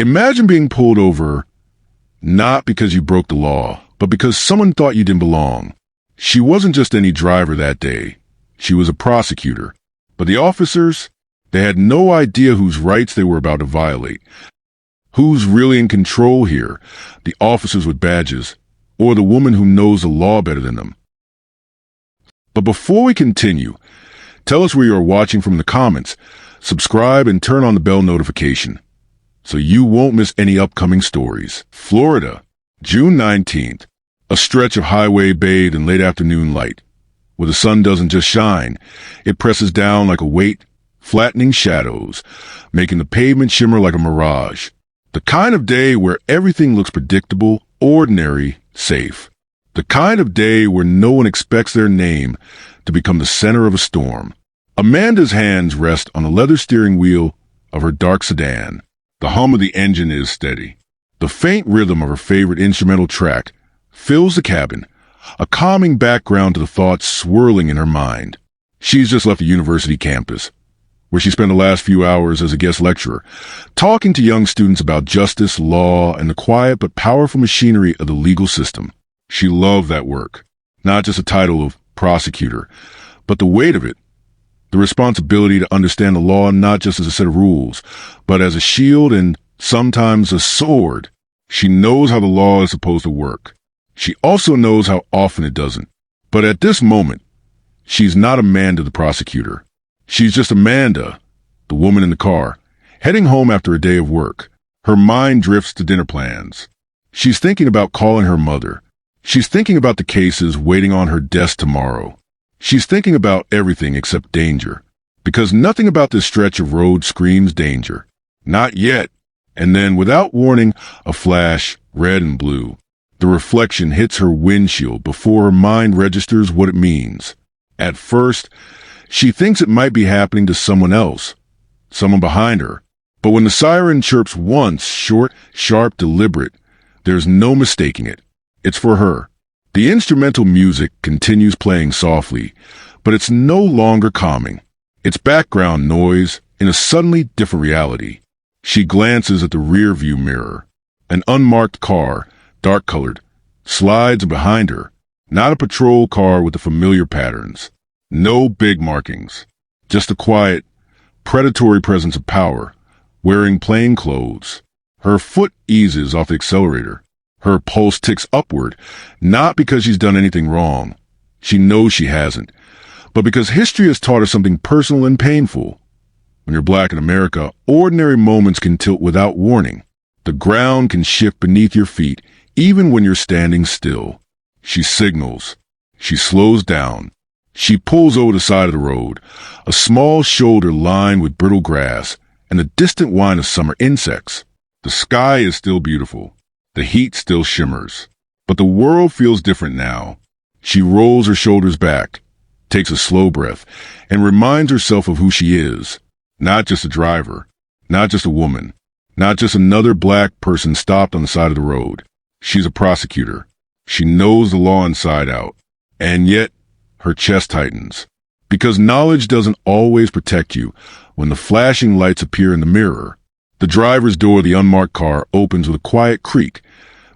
Imagine being pulled over not because you broke the law, but because someone thought you didn't belong. She wasn't just any driver that day. She was a prosecutor. But the officers, they had no idea whose rights they were about to violate. Who's really in control here? The officers with badges, or the woman who knows the law better than them? But before we continue, tell us where you are watching from in the comments, subscribe and turn on the bell notification so you won't miss any upcoming stories. Florida, June 19th, a stretch of highway bathed in late afternoon light. Where the sun doesn't just shine, it presses down like a weight, flattening shadows, making the pavement shimmer like a mirage. The kind of day where everything looks predictable, ordinary, safe. The kind of day where no one expects their name to become the center of a storm. Amanda's hands rest on the leather steering wheel of her dark sedan. The hum of the engine is steady. The faint rhythm of her favorite instrumental track fills the cabin, a calming background to the thoughts swirling in her mind. She's just left the university campus, where she spent the last few hours as a guest lecturer, talking to young students about justice, law, and the quiet but powerful machinery of the legal system. She loved that work, not just a title of prosecutor, but the weight of it, the responsibility to understand the law not just as a set of rules, but as a shield and sometimes a sword. She knows how the law is supposed to work. She also knows how often it doesn't. But at this moment, she's not Amanda the prosecutor. She's just Amanda, the woman in the car, heading home after a day of work. Her mind drifts to dinner plans. She's thinking about calling her mother. She's thinking about the cases waiting on her desk tomorrow. She's thinking about everything except danger, because nothing about this stretch of road screams danger. Not yet. And then, without warning, a flash, red and blue. The reflection hits her windshield before her mind registers what it means. At first, she thinks it might be happening to someone else, someone behind her. But when the siren chirps once, short, sharp, deliberate, there's no mistaking it. It's for her. The instrumental music continues playing softly, but it's no longer calming. It's background noise in a suddenly different reality. She glances at the rear-view mirror. An unmarked car, dark-colored, slides behind her. Not a patrol car with the familiar patterns. No big markings. Just a quiet, predatory presence of power, wearing plain clothes. Her foot eases off the accelerator. Her pulse ticks upward, not because she's done anything wrong. She knows she hasn't, but because history has taught her something personal and painful. When you're black in America, ordinary moments can tilt without warning. The ground can shift beneath your feet, even when you're standing still. She signals. She slows down. She pulls over the side of the road, a small shoulder lined with brittle grass and the distant whine of summer insects. The sky is still beautiful. The heat still shimmers. But the world feels different now. She rolls her shoulders back, takes a slow breath, and reminds herself of who she is. Not just a driver, not just a woman, not just another black person stopped on the side of the road. She's a prosecutor. She knows the law inside out. And yet, her chest tightens. Because knowledge doesn't always protect you when the flashing lights appear in the mirror. The driver's door of the unmarked car opens with a quiet creak,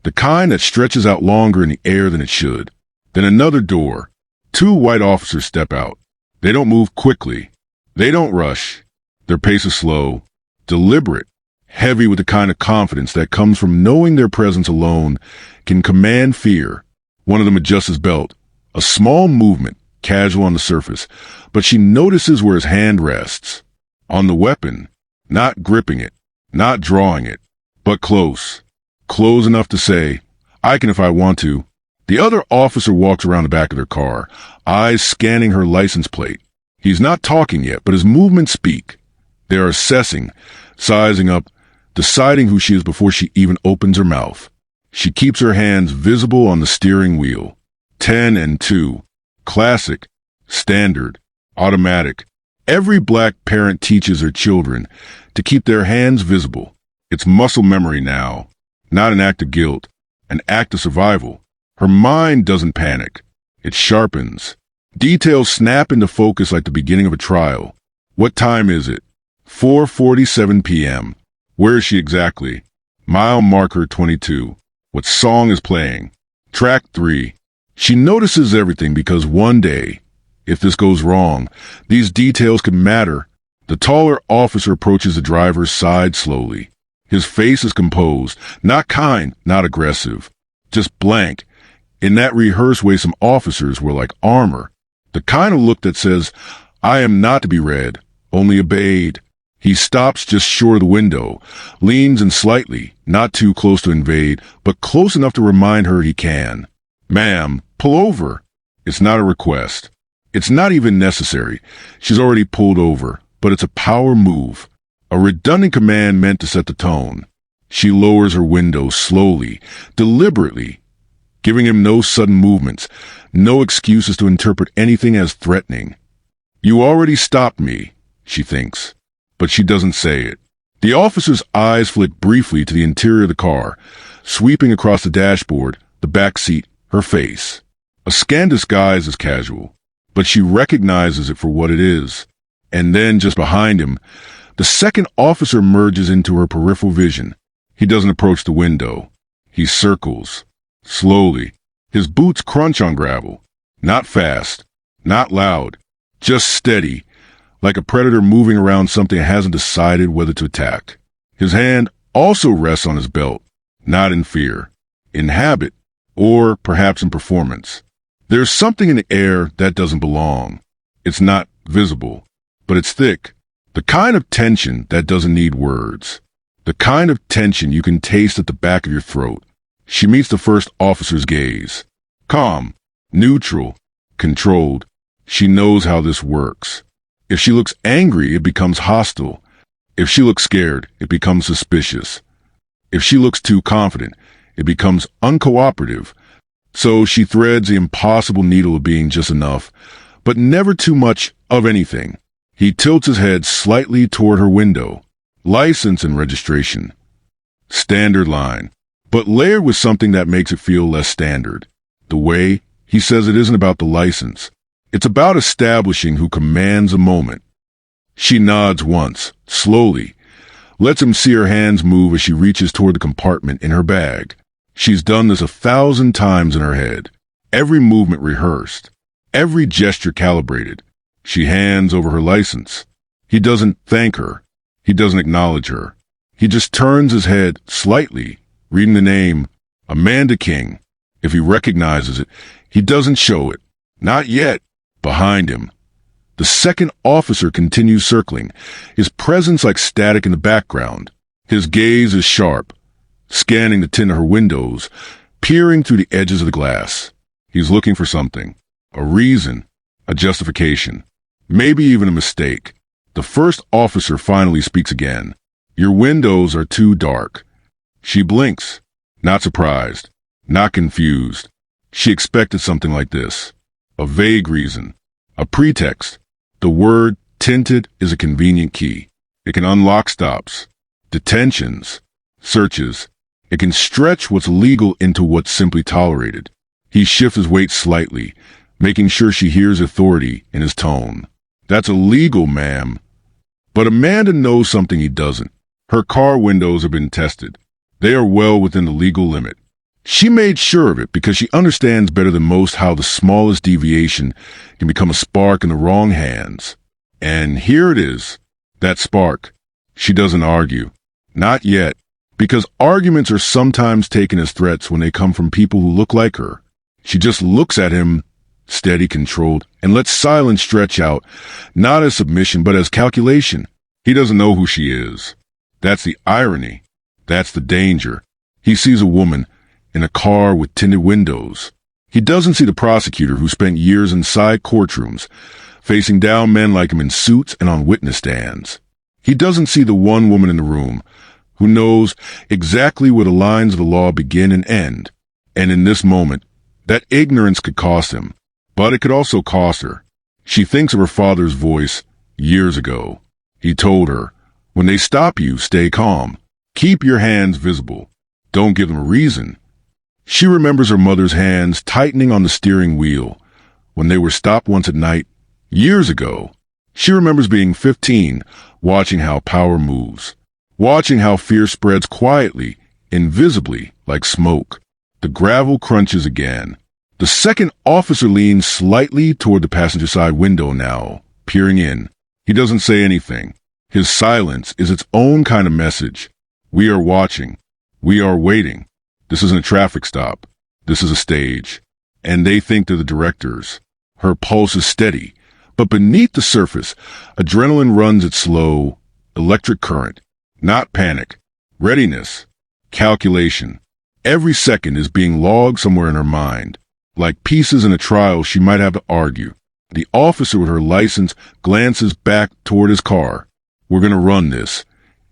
the kind that stretches out longer in the air than it should. Then another door. Two white officers step out. They don't move quickly. They don't rush. Their pace is slow, deliberate, heavy with the kind of confidence that comes from knowing their presence alone can command fear. One of them adjusts his belt, a small movement, casual on the surface, but she notices where his hand rests. On the weapon, not gripping it, not drawing it, but close. Close enough to say, "I can if I want to." The other officer walks around the back of their car, eyes scanning her license plate. He's not talking yet, but his movements speak. They're assessing, sizing up, deciding who she is before she even opens her mouth. She keeps her hands visible on the steering wheel. 10 and 2. Classic. Standard. Automatic. Every black parent teaches their children to keep their hands visible. It's muscle memory now. Not an act of guilt. An act of survival. Her mind doesn't panic. It sharpens. Details snap into focus like the beginning of a trial. What time is it? 4:47 p.m. Where is she exactly? Mile marker 22. What song is playing? Track 3. She notices everything because one day, if this goes wrong, these details could matter. The taller officer approaches the driver's side slowly. His face is composed, not kind, not aggressive, just blank. In that rehearsed way some officers were like armor. The kind of look that says, I am not to be read, only obeyed. He stops just short of the window, leans in slightly, not too close to invade, but close enough to remind her he can. Ma'am, pull over. It's not a request. It's not even necessary. She's already pulled over, but it's a power move. A redundant command meant to set the tone. She lowers her window slowly, deliberately, giving him no sudden movements, no excuses to interpret anything as threatening. You already stopped me, she thinks, but she doesn't say it. The officer's eyes flick briefly to the interior of the car, sweeping across the dashboard, the back seat, her face. A scan disguised as casual, but she recognizes it for what it is. And then, just behind him, the second officer merges into her peripheral vision. He doesn't approach the window. He circles. Slowly. His boots crunch on gravel. Not fast. Not loud. Just steady. Like a predator moving around something that hasn't decided whether to attack. His hand also rests on his belt. Not in fear. In habit. Or perhaps in performance. There's something in the air that doesn't belong. It's not visible. But it's thick. The kind of tension that doesn't need words. The kind of tension you can taste at the back of your throat. She meets the first officer's gaze. Calm, neutral, controlled. She knows how this works. If she looks angry, it becomes hostile. If she looks scared, it becomes suspicious. If she looks too confident, it becomes uncooperative. So she threads the impossible needle of being just enough, but never too much of anything. He tilts his head slightly toward her window. License and registration. Standard line, but layered with something that makes it feel less standard. The way, he says it isn't about the license. It's about establishing who commands a moment. She nods once, slowly, lets him see her hands move as she reaches toward the compartment in her bag. She's done this 1,000 times in her head. Every movement rehearsed. Every gesture calibrated. She hands over her license. He doesn't thank her. He doesn't acknowledge her. He just turns his head slightly, reading the name, Amanda King. If he recognizes it, he doesn't show it. Not yet. Behind him. The second officer continues circling, his presence like static in the background. His gaze is sharp, scanning the tint of her windows, peering through the edges of the glass. He's looking for something. A reason. A justification. Maybe even a mistake. The first officer finally speaks again. Your windows are too dark. She blinks. Not surprised. Not confused. She expected something like this. A vague reason. A pretext. The word tinted is a convenient key. It can unlock stops. Detentions. Searches. It can stretch what's legal into what's simply tolerated. He shifts his weight slightly, making sure she hears authority in his tone. That's illegal, ma'am. But Amanda knows something he doesn't. Her car windows have been tested. They are well within the legal limit. She made sure of it because she understands better than most how the smallest deviation can become a spark in the wrong hands. And here it is, that spark. She doesn't argue. Not yet, because arguments are sometimes taken as threats when they come from people who look like her. She just looks at him, steady, controlled, and lets silence stretch out, not as submission but as calculation. He doesn't know who she is. That's the irony. That's the danger. He sees a woman in a car with tinted windows. He doesn't see the prosecutor who spent years inside courtrooms, facing down men like him in suits and on witness stands. He doesn't see the one woman in the room who knows exactly where the lines of the law begin and end. And in this moment, that ignorance could cost him, but it could also cost her. She thinks of her father's voice years ago. He told her, when they stop you, stay calm. Keep your hands visible. Don't give them a reason. She remembers her mother's hands tightening on the steering wheel when they were stopped once at night, years ago. She remembers being 15, watching how power moves, watching how fear spreads quietly invisibly, like smoke. The gravel crunches again. The second officer leans slightly toward the passenger side window now, peering in. He doesn't say anything. His silence is its own kind of message. We are watching. We are waiting. This isn't a traffic stop. This is a stage. And they think they're the directors. Her pulse is steady, but beneath the surface, adrenaline runs its slow, electric current. Not panic. Readiness. Calculation. Every second is being logged somewhere in her mind. Like pieces in a trial she might have to argue. The officer with her license glances back toward his car. We're gonna run this,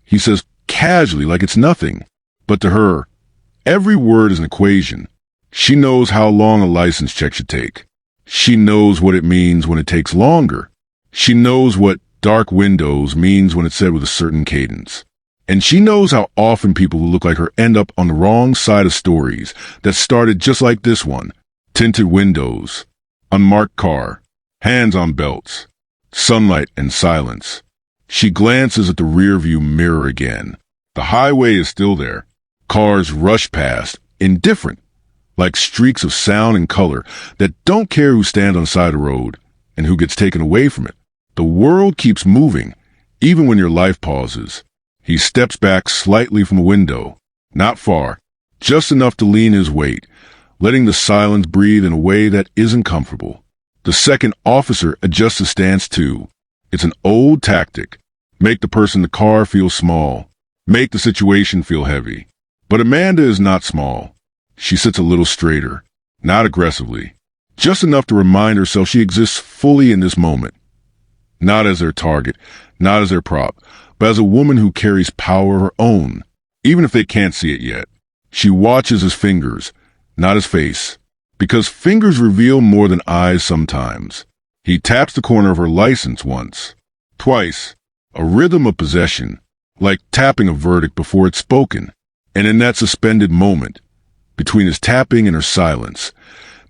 he says casually like it's nothing. But to her, every word is an equation. She knows how long a license check should take. She knows what it means when it takes longer. She knows what dark windows means when it's said with a certain cadence. And she knows how often people who look like her end up on the wrong side of stories that started just like this one. Tinted windows, unmarked car, hands on belts, sunlight and silence. She glances at the rearview mirror again. The highway is still there. Cars rush past, indifferent, like streaks of sound and color that don't care who stands on the side of the road and who gets taken away from it. The world keeps moving, even when your life pauses. He steps back slightly from a window, not far, just enough to lean his weight, letting the silence breathe in a way that isn't comfortable. The second officer adjusts his stance too. It's an old tactic. Make the person in the car feel small. Make the situation feel heavy. But Amanda is not small. She sits a little straighter, not aggressively, just enough to remind herself she exists fully in this moment. Not as their target, not as their prop, but as a woman who carries power of her own, even if they can't see it yet. She watches his fingers, not his face, because fingers reveal more than eyes sometimes. He taps the corner of her license once, twice, a rhythm of possession, like tapping a verdict before it's spoken. And in that suspended moment, between his tapping and her silence,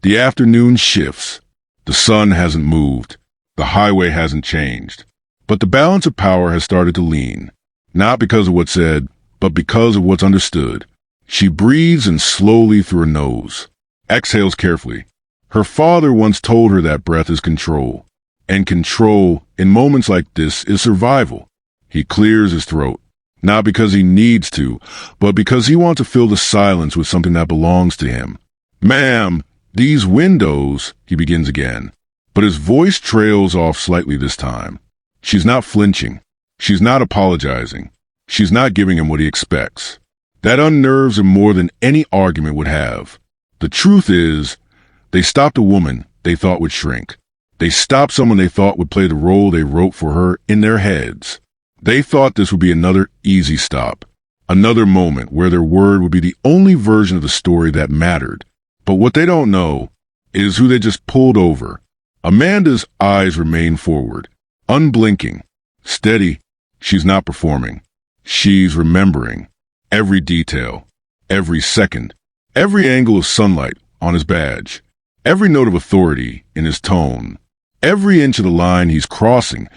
the afternoon shifts. The sun hasn't moved. The highway hasn't changed. But the balance of power has started to lean, not because of what's said, but because of what's understood. She breathes in slowly through her nose, exhales carefully. Her father once told her that breath is control, and control, in moments like this, is survival. He clears his throat, not because he needs to, but because he wants to fill the silence with something that belongs to him. Ma'am, these windows, he begins again, but his voice trails off slightly this time. She's not flinching. She's not apologizing. She's not giving him what he expects. That unnerves him more than any argument would have. The truth is, they stopped a woman they thought would shrink. They stopped someone they thought would play the role they wrote for her in their heads. They thought this would be another easy stop, another moment where their word would be the only version of the story that mattered. But what they don't know is who they just pulled over. Amanda's eyes remain forward, unblinking, steady. She's not performing. She's remembering every detail, every second, every angle of sunlight on his badge, every note of authority in his tone, every inch of the line he's crossing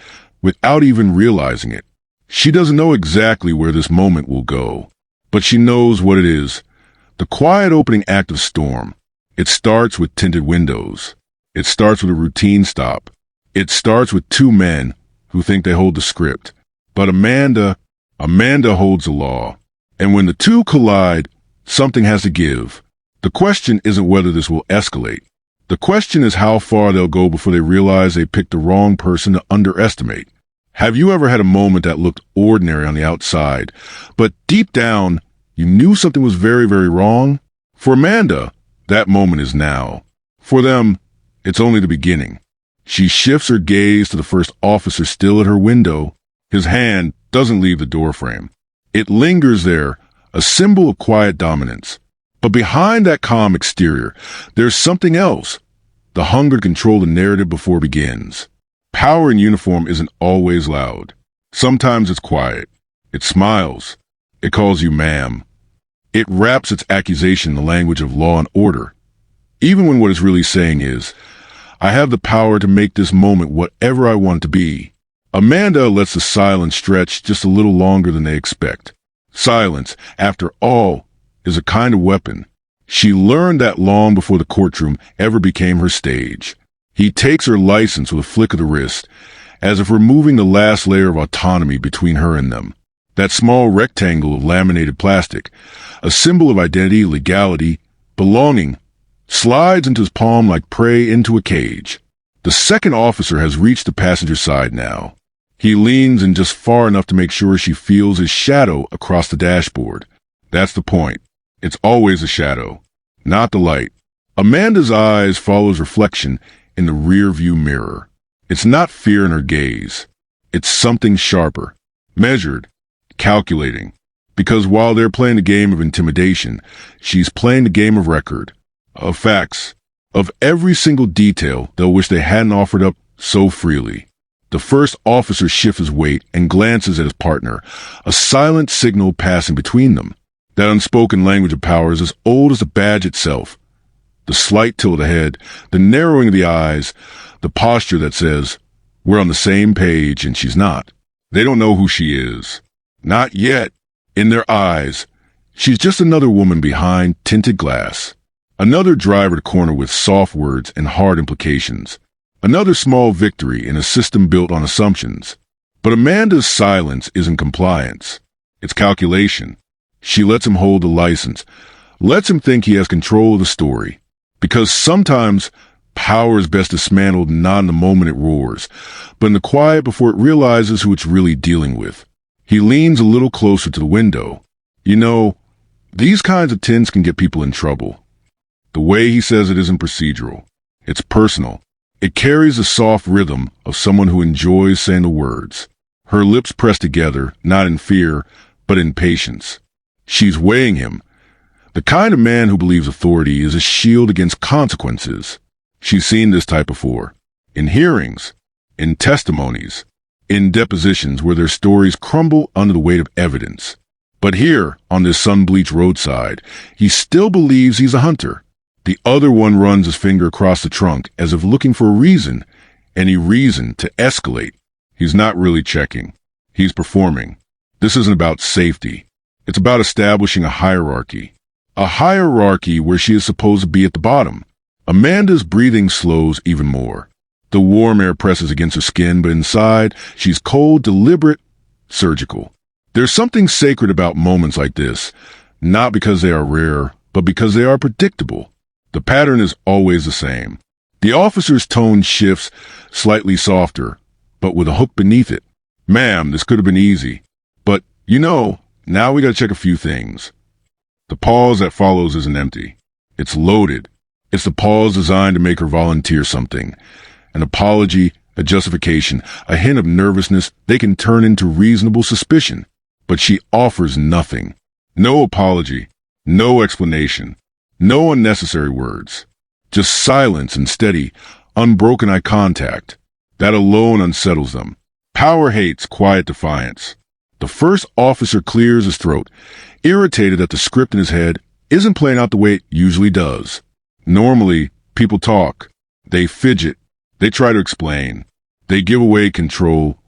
without even realizing it. She doesn't know exactly where this moment will go, but she knows what it is. The quiet opening act of Storm. It starts with tinted windows. It starts with a routine stop. It starts with two men who think they hold the script. But Amanda holds the law. And when the two collide, something has to give. The question isn't whether this will escalate. The question is how far they'll go before they realize they picked the wrong person to underestimate. Have you ever had a moment that looked ordinary on the outside, but deep down, you knew something was very, very wrong? For Amanda, that moment is now. For them, it's only the beginning. She shifts her gaze to the first officer still at her window. His hand doesn't leave the doorframe. It lingers there, a symbol of quiet dominance. But behind that calm exterior, there's something else. The hunger to control the narrative before it begins. Power in uniform isn't always loud. Sometimes it's quiet. It smiles. It calls you ma'am. It wraps its accusation in the language of law and order. Even when what it's really saying is, I have the power to make this moment whatever I want it to be. Amanda lets the silence stretch just a little longer than they expect. Silence, after all, is a kind of weapon. She learned that long before the courtroom ever became her stage. He takes her license with a flick of the wrist, as if removing the last layer of autonomy between her and them. That small rectangle of laminated plastic, a symbol of identity, legality, belonging, slides into his palm like prey into a cage. The second officer has reached the passenger side now. He leans in just far enough to make sure she feels his shadow across the dashboard. That's the point. It's always a shadow, not the light. Amanda's eyes follow his reflection in the rear-view mirror. It's not fear in her gaze. It's something sharper, measured, calculating. Because while they're playing the game of intimidation, she's playing the game of record, of facts, of every single detail they'll wish they hadn't offered up so freely. The first officer shifts his weight and glances at his partner, a silent signal passing between them. That unspoken language of power is as old as the badge itself. The slight tilt of the head, the narrowing of the eyes, the posture that says, we're on the same page, and she's not. They don't know who she is. Not yet. In their eyes, she's just another woman behind tinted glass. Another driver to corner with soft words and hard implications. Another small victory in a system built on assumptions. But Amanda's silence isn't compliance. It's calculation. She lets him hold the license, lets him think he has control of the story. Because sometimes power is best dismantled not in the moment it roars, but in the quiet before it realizes who it's really dealing with. He leans a little closer to the window. You know, these kinds of tints can get people in trouble. The way he says it isn't procedural. It's personal. It carries the soft rhythm of someone who enjoys saying the words. Her lips pressed together, not in fear, but in patience. She's weighing him. The kind of man who believes authority is a shield against consequences. She's seen this type before. In hearings, in testimonies, in depositions where their stories crumble under the weight of evidence. But here, on this sun-bleached roadside, he still believes he's a hunter. The other one runs his finger across the trunk as if looking for a reason, any reason to escalate. He's not really checking. He's performing. This isn't about safety. It's about establishing a hierarchy. A hierarchy where she is supposed to be at the bottom. Amanda's breathing slows even more. The warm air presses against her skin, but inside, she's cold, deliberate, surgical. There's something sacred about moments like this, not because they are rare, but because they are predictable. The pattern is always the same. The officer's tone shifts, slightly softer, but with a hook beneath it. Ma'am, this could have been easy. But, now we gotta check a few things. The pause that follows isn't empty. It's loaded. It's the pause designed to make her volunteer something. An apology, a justification, a hint of nervousness they can turn into reasonable suspicion. But she offers nothing. No apology. No explanation. No unnecessary words. Just silence and steady, unbroken eye contact. That alone unsettles them. Power hates quiet defiance. The first officer clears his throat, irritated that the script in his head isn't playing out the way it usually does. Normally, people talk. They fidget. They try to explain. They give away control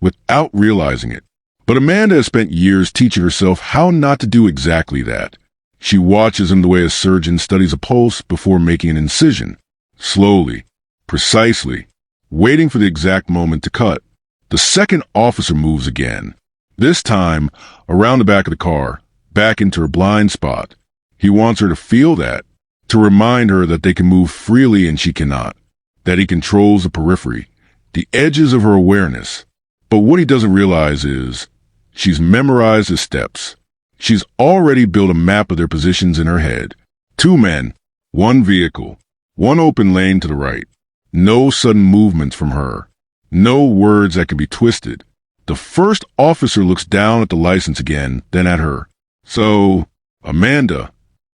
without realizing it. But Amanda has spent years teaching herself how not to do exactly that. She watches him the way a surgeon studies a pulse before making an incision. Slowly, precisely, waiting for the exact moment to cut. The second officer moves again. This time, around the back of the car, back into her blind spot. He wants her to feel that, to remind her that they can move freely and she cannot, that he controls the periphery, the edges of her awareness. But what he doesn't realize is, she's memorized his steps. She's already built a map of their positions in her head. 2 men, 1 vehicle, 1 open lane to the right. No sudden movements from her. No words that can be twisted. The first officer looks down at the license again, then at her. So, Amanda.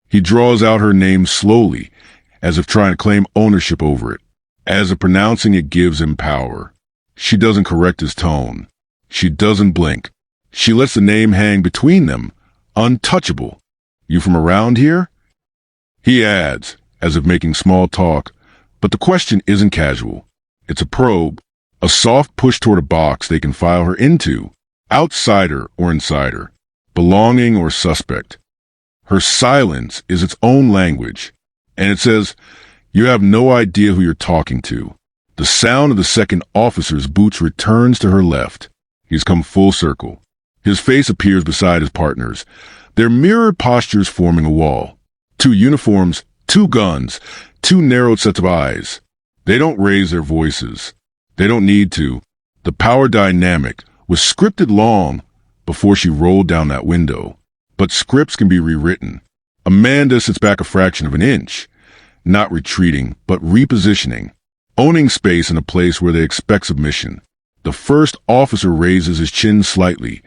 He draws out her name slowly, as if trying to claim ownership over it. As if pronouncing it gives him power. She doesn't correct his tone. She doesn't blink. She lets the name hang between them, untouchable. You from around here? He adds, as if making small talk, but the question isn't casual. It's a probe, a soft push toward a box they can file her into, outsider or insider, belonging or suspect. Her silence is its own language. And it says, "You have no idea who you're talking to." The sound of the second officer's boots returns to her left. He's come full circle. His face appears beside his partner's, their mirrored postures forming a wall. 2 uniforms, 2 guns, 2 narrowed sets of eyes. They don't raise their voices. They don't need to. The power dynamic was scripted long before she rolled down that window. But scripts can be rewritten. Amanda sits back a fraction of an inch, not retreating, but repositioning, owning space in a place where they expect submission. The first officer raises his chin slightly,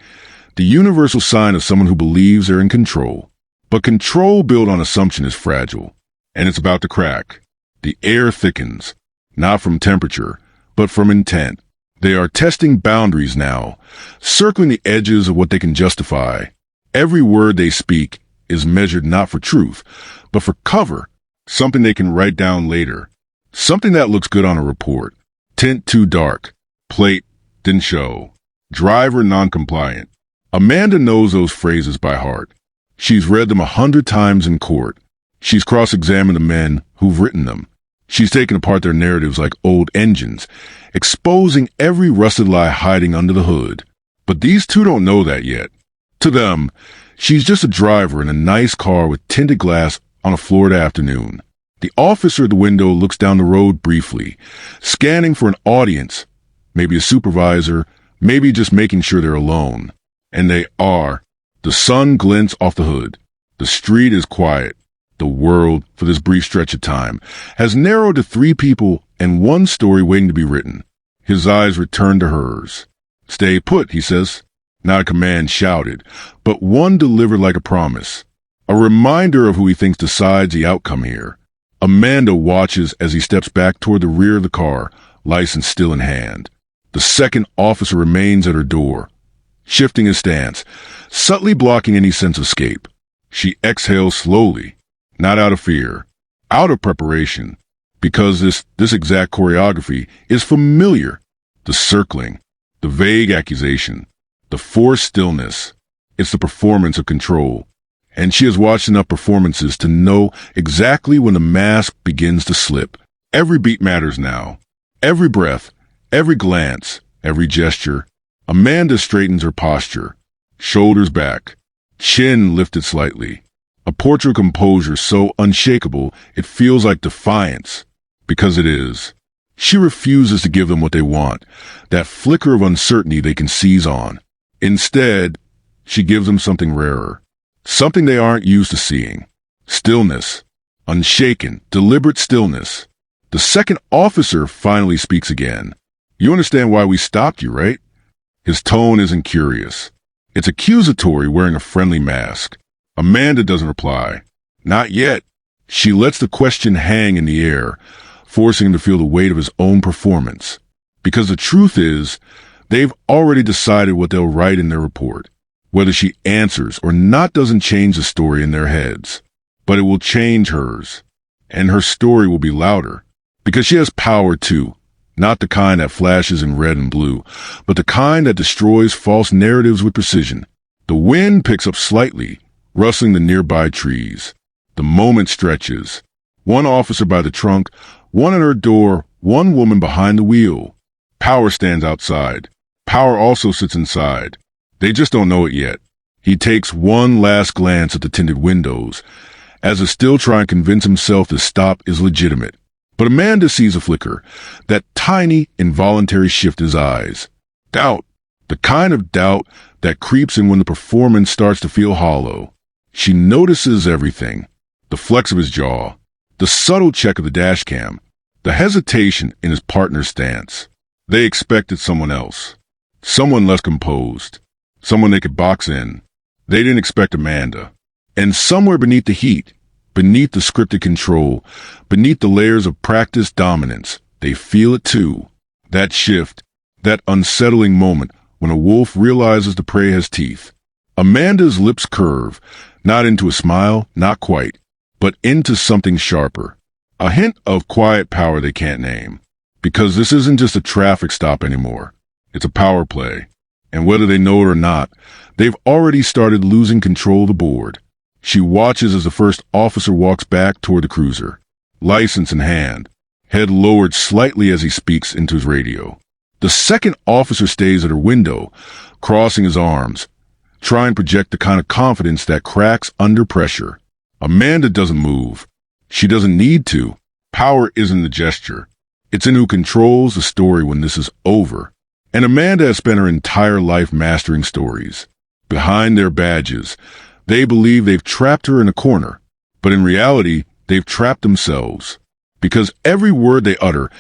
the universal sign of someone who believes they're in control. But control built on assumption is fragile, and it's about to crack. The air thickens, not from temperature, but from intent. They are testing boundaries now, circling the edges of what they can justify. Every word they speak is measured not for truth, but for cover, something they can write down later, something that looks good on a report. Tint too dark, plate didn't show, driver non-compliant. Amanda knows those phrases by heart. She's read them 100 times in court. She's cross-examined the men who've written them. She's taken apart their narratives like old engines, exposing every rusted lie hiding under the hood. But these 2 don't know that yet. To them, she's just a driver in a nice car with tinted glass on a Florida afternoon. The officer at the window looks down the road briefly, scanning for an audience, maybe a supervisor, maybe just making sure they're alone. And they are. The sun glints off the hood. The street is quiet. The world, for this brief stretch of time, has narrowed to 3 people and 1 story waiting to be written. His eyes return to hers. "Stay put," he says. Not a command shouted, but one delivered like a promise. A reminder of who he thinks decides the outcome here. Amanda watches as he steps back toward the rear of the car, license still in hand. The second officer remains at her door, shifting his stance, subtly blocking any sense of escape. She exhales slowly, not out of fear, out of preparation, because this exact choreography is familiar. The circling, the vague accusation, the forced stillness. It's the performance of control. And she has watched enough performances to know exactly when the mask begins to slip. Every beat matters now. Every breath, every glance, every gesture. Amanda straightens her posture, shoulders back, chin lifted slightly. A portrait of composure so unshakable it feels like defiance, because it is. She refuses to give them what they want, that flicker of uncertainty they can seize on. Instead, she gives them something rarer, something they aren't used to seeing. Stillness, unshaken, deliberate stillness. The second officer finally speaks again. "You understand why we stopped you, right?" His tone isn't curious. It's accusatory, wearing a friendly mask. Amanda doesn't reply. Not yet. She lets the question hang in the air, forcing him to feel the weight of his own performance. Because the truth is, they've already decided what they'll write in their report. Whether she answers or not doesn't change the story in their heads. But it will change hers. And her story will be louder. Because she has power too. Not the kind that flashes in red and blue, but the kind that destroys false narratives with precision. The wind picks up slightly, rustling the nearby trees. The moment stretches. One officer by the trunk, one at her door, one woman behind the wheel. Power stands outside. Power also sits inside. They just don't know it yet. He takes one last glance at the tinted windows, as if still trying to convince himself the stop is legitimate. But Amanda sees a flicker, that tiny, involuntary shift in his eyes. Doubt. The kind of doubt that creeps in when the performance starts to feel hollow. She notices everything. The flex of his jaw, the subtle check of the dash cam, the hesitation in his partner's stance. They expected someone else. Someone less composed. Someone they could box in. They didn't expect Amanda. And somewhere beneath the heat, beneath the scripted control, beneath the layers of practiced dominance, they feel it too. That shift, that unsettling moment when a wolf realizes the prey has teeth. Amanda's lips curve, not into a smile, not quite, but into something sharper. A hint of quiet power they can't name. Because this isn't just a traffic stop anymore. It's a power play. And whether they know it or not, they've already started losing control of the board. She watches as the first officer walks back toward the cruiser, license in hand, head lowered slightly as he speaks into his radio. The second officer stays at her window, crossing his arms, trying to project the kind of confidence that cracks under pressure. Amanda doesn't move. She doesn't need to. Power isn't the gesture. It's in who controls the story when this is over. And Amanda has spent her entire life mastering stories. Behind their badges, they believe they've trapped her in a corner. But in reality, they've trapped themselves. Because every word they utter,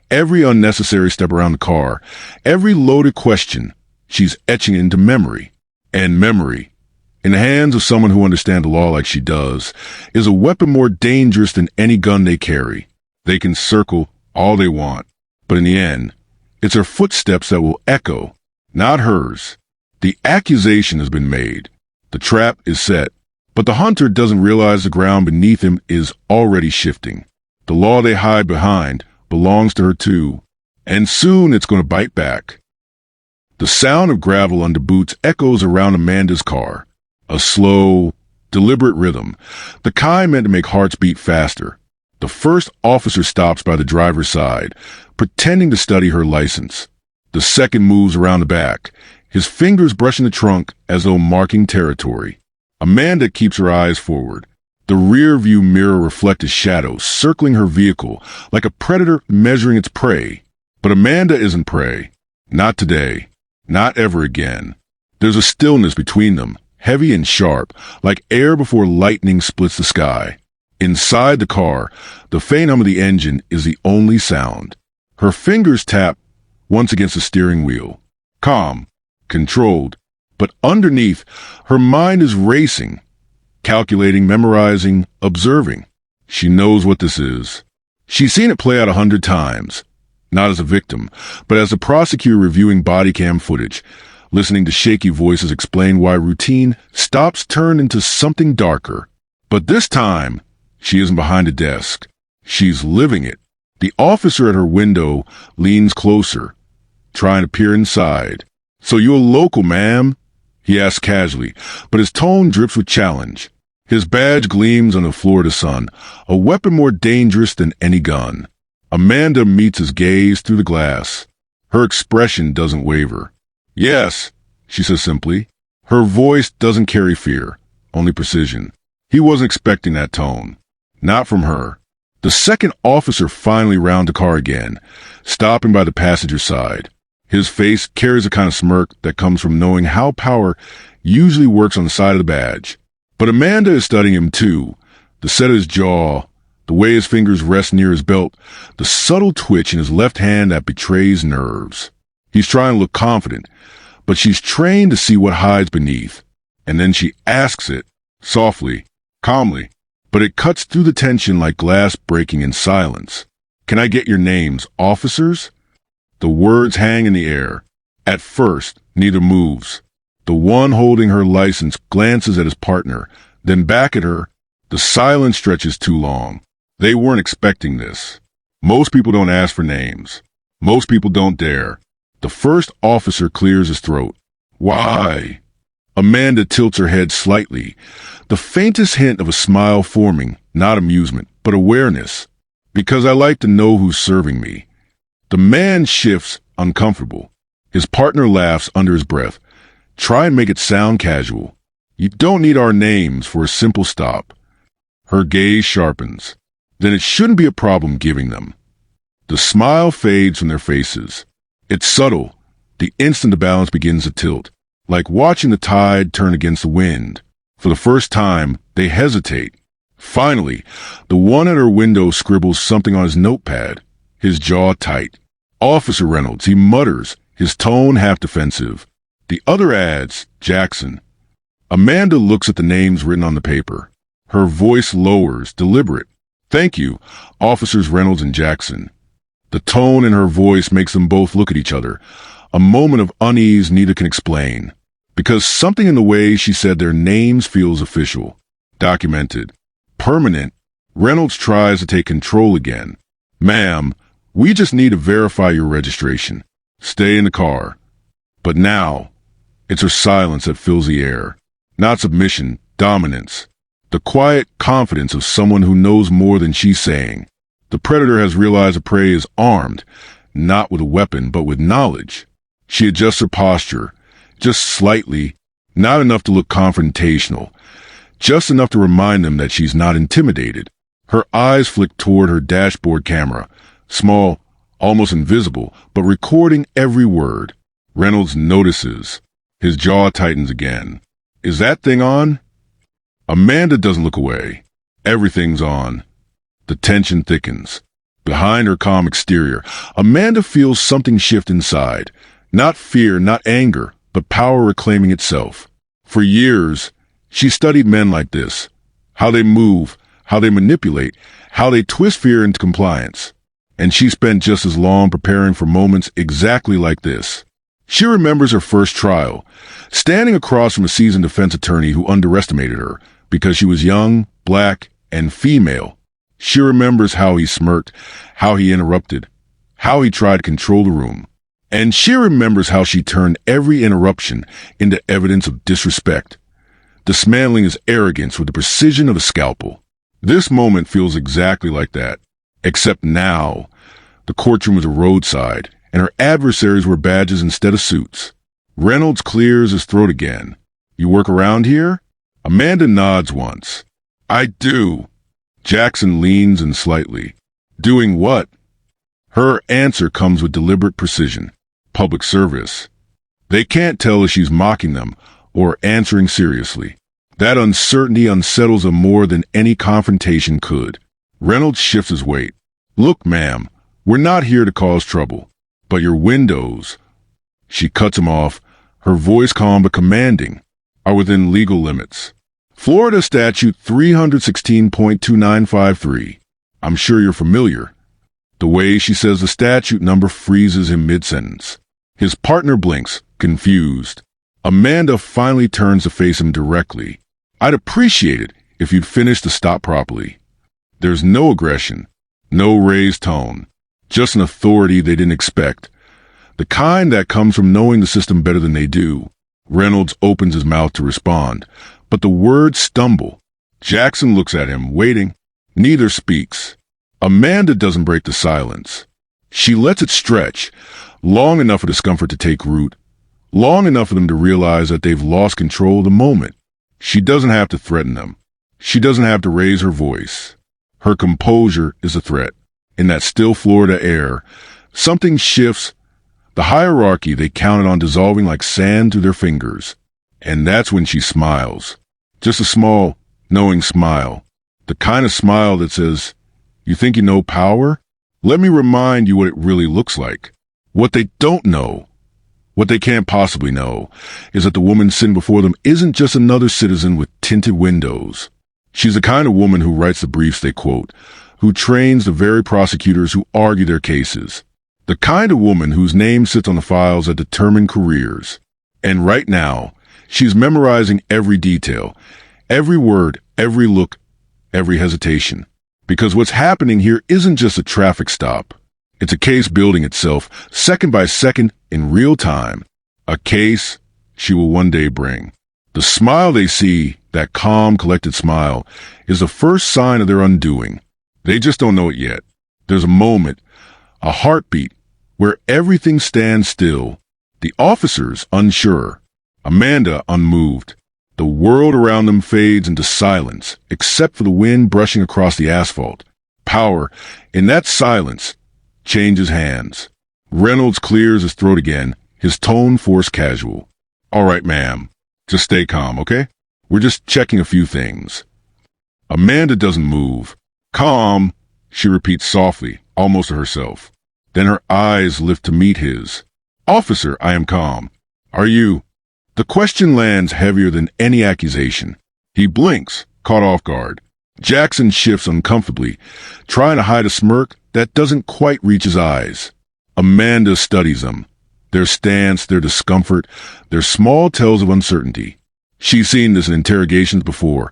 every unnecessary step around the car, every loaded question, she's etching into memory. And memory, in the hands of someone who understands the law like she does, is a weapon more dangerous than any gun they carry. They can circle all they want, but in the end, it's her footsteps that will echo, not hers. The accusation has been made. The trap is set, but the hunter doesn't realize the ground beneath him is already shifting. The law they hide behind belongs to her too, and soon it's going to bite back. The sound of gravel under boots echoes around Amanda's car. A slow, deliberate rhythm, the kind meant to make hearts beat faster. The first officer stops by the driver's side, pretending to study her license. The second moves around the back, his fingers brushing the trunk as though marking territory. Amanda keeps her eyes forward. The rear-view mirror reflects a shadow circling her vehicle like a predator measuring its prey. But Amanda isn't prey. Not today. Not ever again. There's a stillness between them, heavy and sharp, like air before lightning splits the sky. Inside the car, the faint hum of the engine is the only sound. Her fingers tap once against the steering wheel. Calm, controlled, but underneath, her mind is racing, calculating, memorizing, observing. She knows what this is. She's seen it play out 100 times. Not as a victim, but as a prosecutor reviewing body cam footage, listening to shaky voices explain why routine stops turn into something darker. But this time, she isn't behind a desk. She's living it. The officer at her window leans closer, trying to peer inside. "So you a local, ma'am?" he asks casually, but his tone drips with challenge. His badge gleams on the Florida sun, a weapon more dangerous than any gun. Amanda meets his gaze through the glass. Her expression doesn't waver. "Yes," she says simply. Her voice doesn't carry fear, only precision. He wasn't expecting that tone. Not from her. The second officer finally rounds the car again, stopping by the passenger side. His face carries a kind of smirk that comes from knowing how power usually works on the side of the badge. But Amanda is studying him too. The set of his jaw, the way his fingers rest near his belt, the subtle twitch in his left hand that betrays nerves. He's trying to look confident, but she's trained to see what hides beneath. And then she asks it, softly, calmly, but it cuts through the tension like glass breaking in silence. "Can I get your names, officers?" The words hang in the air. At first, neither moves. The one holding her license glances at his partner, then back at her. The silence stretches too long. They weren't expecting this. Most people don't ask for names. Most people don't dare. The first officer clears his throat. "Why?" Amanda tilts her head slightly, the faintest hint of a smile forming, not amusement, but awareness. "Because I like to know who's serving me." The man shifts, uncomfortable. His partner laughs under his breath. "Try and make it sound casual. You don't need our names for a simple stop." Her gaze sharpens. Then it shouldn't be a problem giving them. The smile fades from their faces. It's subtle. The instant the balance begins to tilt, like watching the tide turn against the wind. For the first time, they hesitate. Finally, the one at her window scribbles something on his notepad, his jaw tight. "Officer Reynolds," he mutters, his tone half defensive. The other adds, "Jackson." Amanda looks at the names written on the paper. Her voice lowers, deliberate. "Thank you, Officers Reynolds and Jackson." The tone in her voice makes them both look at each other, a moment of unease neither can explain. Because something in the way she said their names feels official, documented, permanent. Reynolds tries to take control again. "Ma'am, we just need to verify your registration. Stay in the car." But now, it's her silence that fills the air. Not submission, dominance. The quiet confidence of someone who knows more than she's saying. The predator has realized the prey is armed, not with a weapon, but with knowledge. She adjusts her posture, just slightly, not enough to look confrontational, just enough to remind them that she's not intimidated. Her eyes flick toward her dashboard camera, small, almost invisible, but recording every word. Reynolds notices. His jaw tightens again. Is that thing on? Amanda doesn't look away. Everything's on. The tension thickens. Behind her calm exterior, Amanda feels something shift inside. Not fear, not anger, but power reclaiming itself. For years, she studied men like this. How they move, how they manipulate, how they twist fear into compliance. And she spent just as long preparing for moments exactly like this. She remembers her first trial, standing across from a seasoned defense attorney who underestimated her because she was young, black, and female. She remembers how he smirked, how he interrupted, how he tried to control the room. And she remembers how she turned every interruption into evidence of disrespect, dismantling his arrogance with the precision of a scalpel. This moment feels exactly like that, except now, the courtroom was a roadside, and her adversaries were badges instead of suits. Reynolds clears his throat again. You work around here? Amanda nods once. I do. Jackson leans in slightly. Doing what? Her answer comes with deliberate precision. Public service. They can't tell if she's mocking them or answering seriously. That uncertainty unsettles them more than any confrontation could. Reynolds shifts his weight. Look, ma'am, we're not here to cause trouble, but your windows. She cuts him off, her voice calm but commanding, are within legal limits. Florida Statute 316.2953. I'm sure you're familiar. The way she says the statute number freezes him mid-sentence. His partner blinks, confused. Amanda finally turns to face him directly. I'd appreciate it if you'd finish the stop properly. There's no aggression, no raised tone, just an authority they didn't expect. The kind that comes from knowing the system better than they do. Reynolds opens his mouth to respond, but the words stumble. Jackson looks at him, waiting. Neither speaks. Amanda doesn't break the silence. She lets it stretch, long enough for discomfort to take root, long enough for them to realize that they've lost control of the moment. She doesn't have to threaten them. She doesn't have to raise her voice. Her composure is a threat. In that still Florida air, something shifts. The hierarchy they counted on dissolving like sand through their fingers. And that's when she smiles. Just a small, knowing smile. The kind of smile that says, you think you know power? Let me remind you what it really looks like. What they don't know, what they can't possibly know, is that the woman sitting before them isn't just another citizen with tinted windows. She's the kind of woman who writes the briefs they quote, who trains the very prosecutors who argue their cases. The kind of woman whose name sits on the files that determine careers. And right now, she's memorizing every detail, every word, every look, every hesitation. Because what's happening here isn't just a traffic stop. It's a case building itself, second by second, in real time. A case she will one day bring. The smile they see, that calm, collected smile, is the first sign of their undoing. They just don't know it yet. There's a moment, a heartbeat, where everything stands still. The officers unsure. Amanda unmoved. The world around them fades into silence, except for the wind brushing across the asphalt. Power, in that silence, changes hands. Reynolds clears his throat again, his tone forced casual. All right, ma'am. Just stay calm, okay? We're just checking a few things. Amanda doesn't move. Calm, she repeats softly, almost to herself. Then her eyes lift to meet his. Officer, I am calm. Are you? The question lands heavier than any accusation. He blinks, caught off guard. Jackson shifts uncomfortably, trying to hide a smirk that doesn't quite reach his eyes. Amanda studies them. Their stance, their discomfort, their small tells of uncertainty. She's seen this in interrogations before.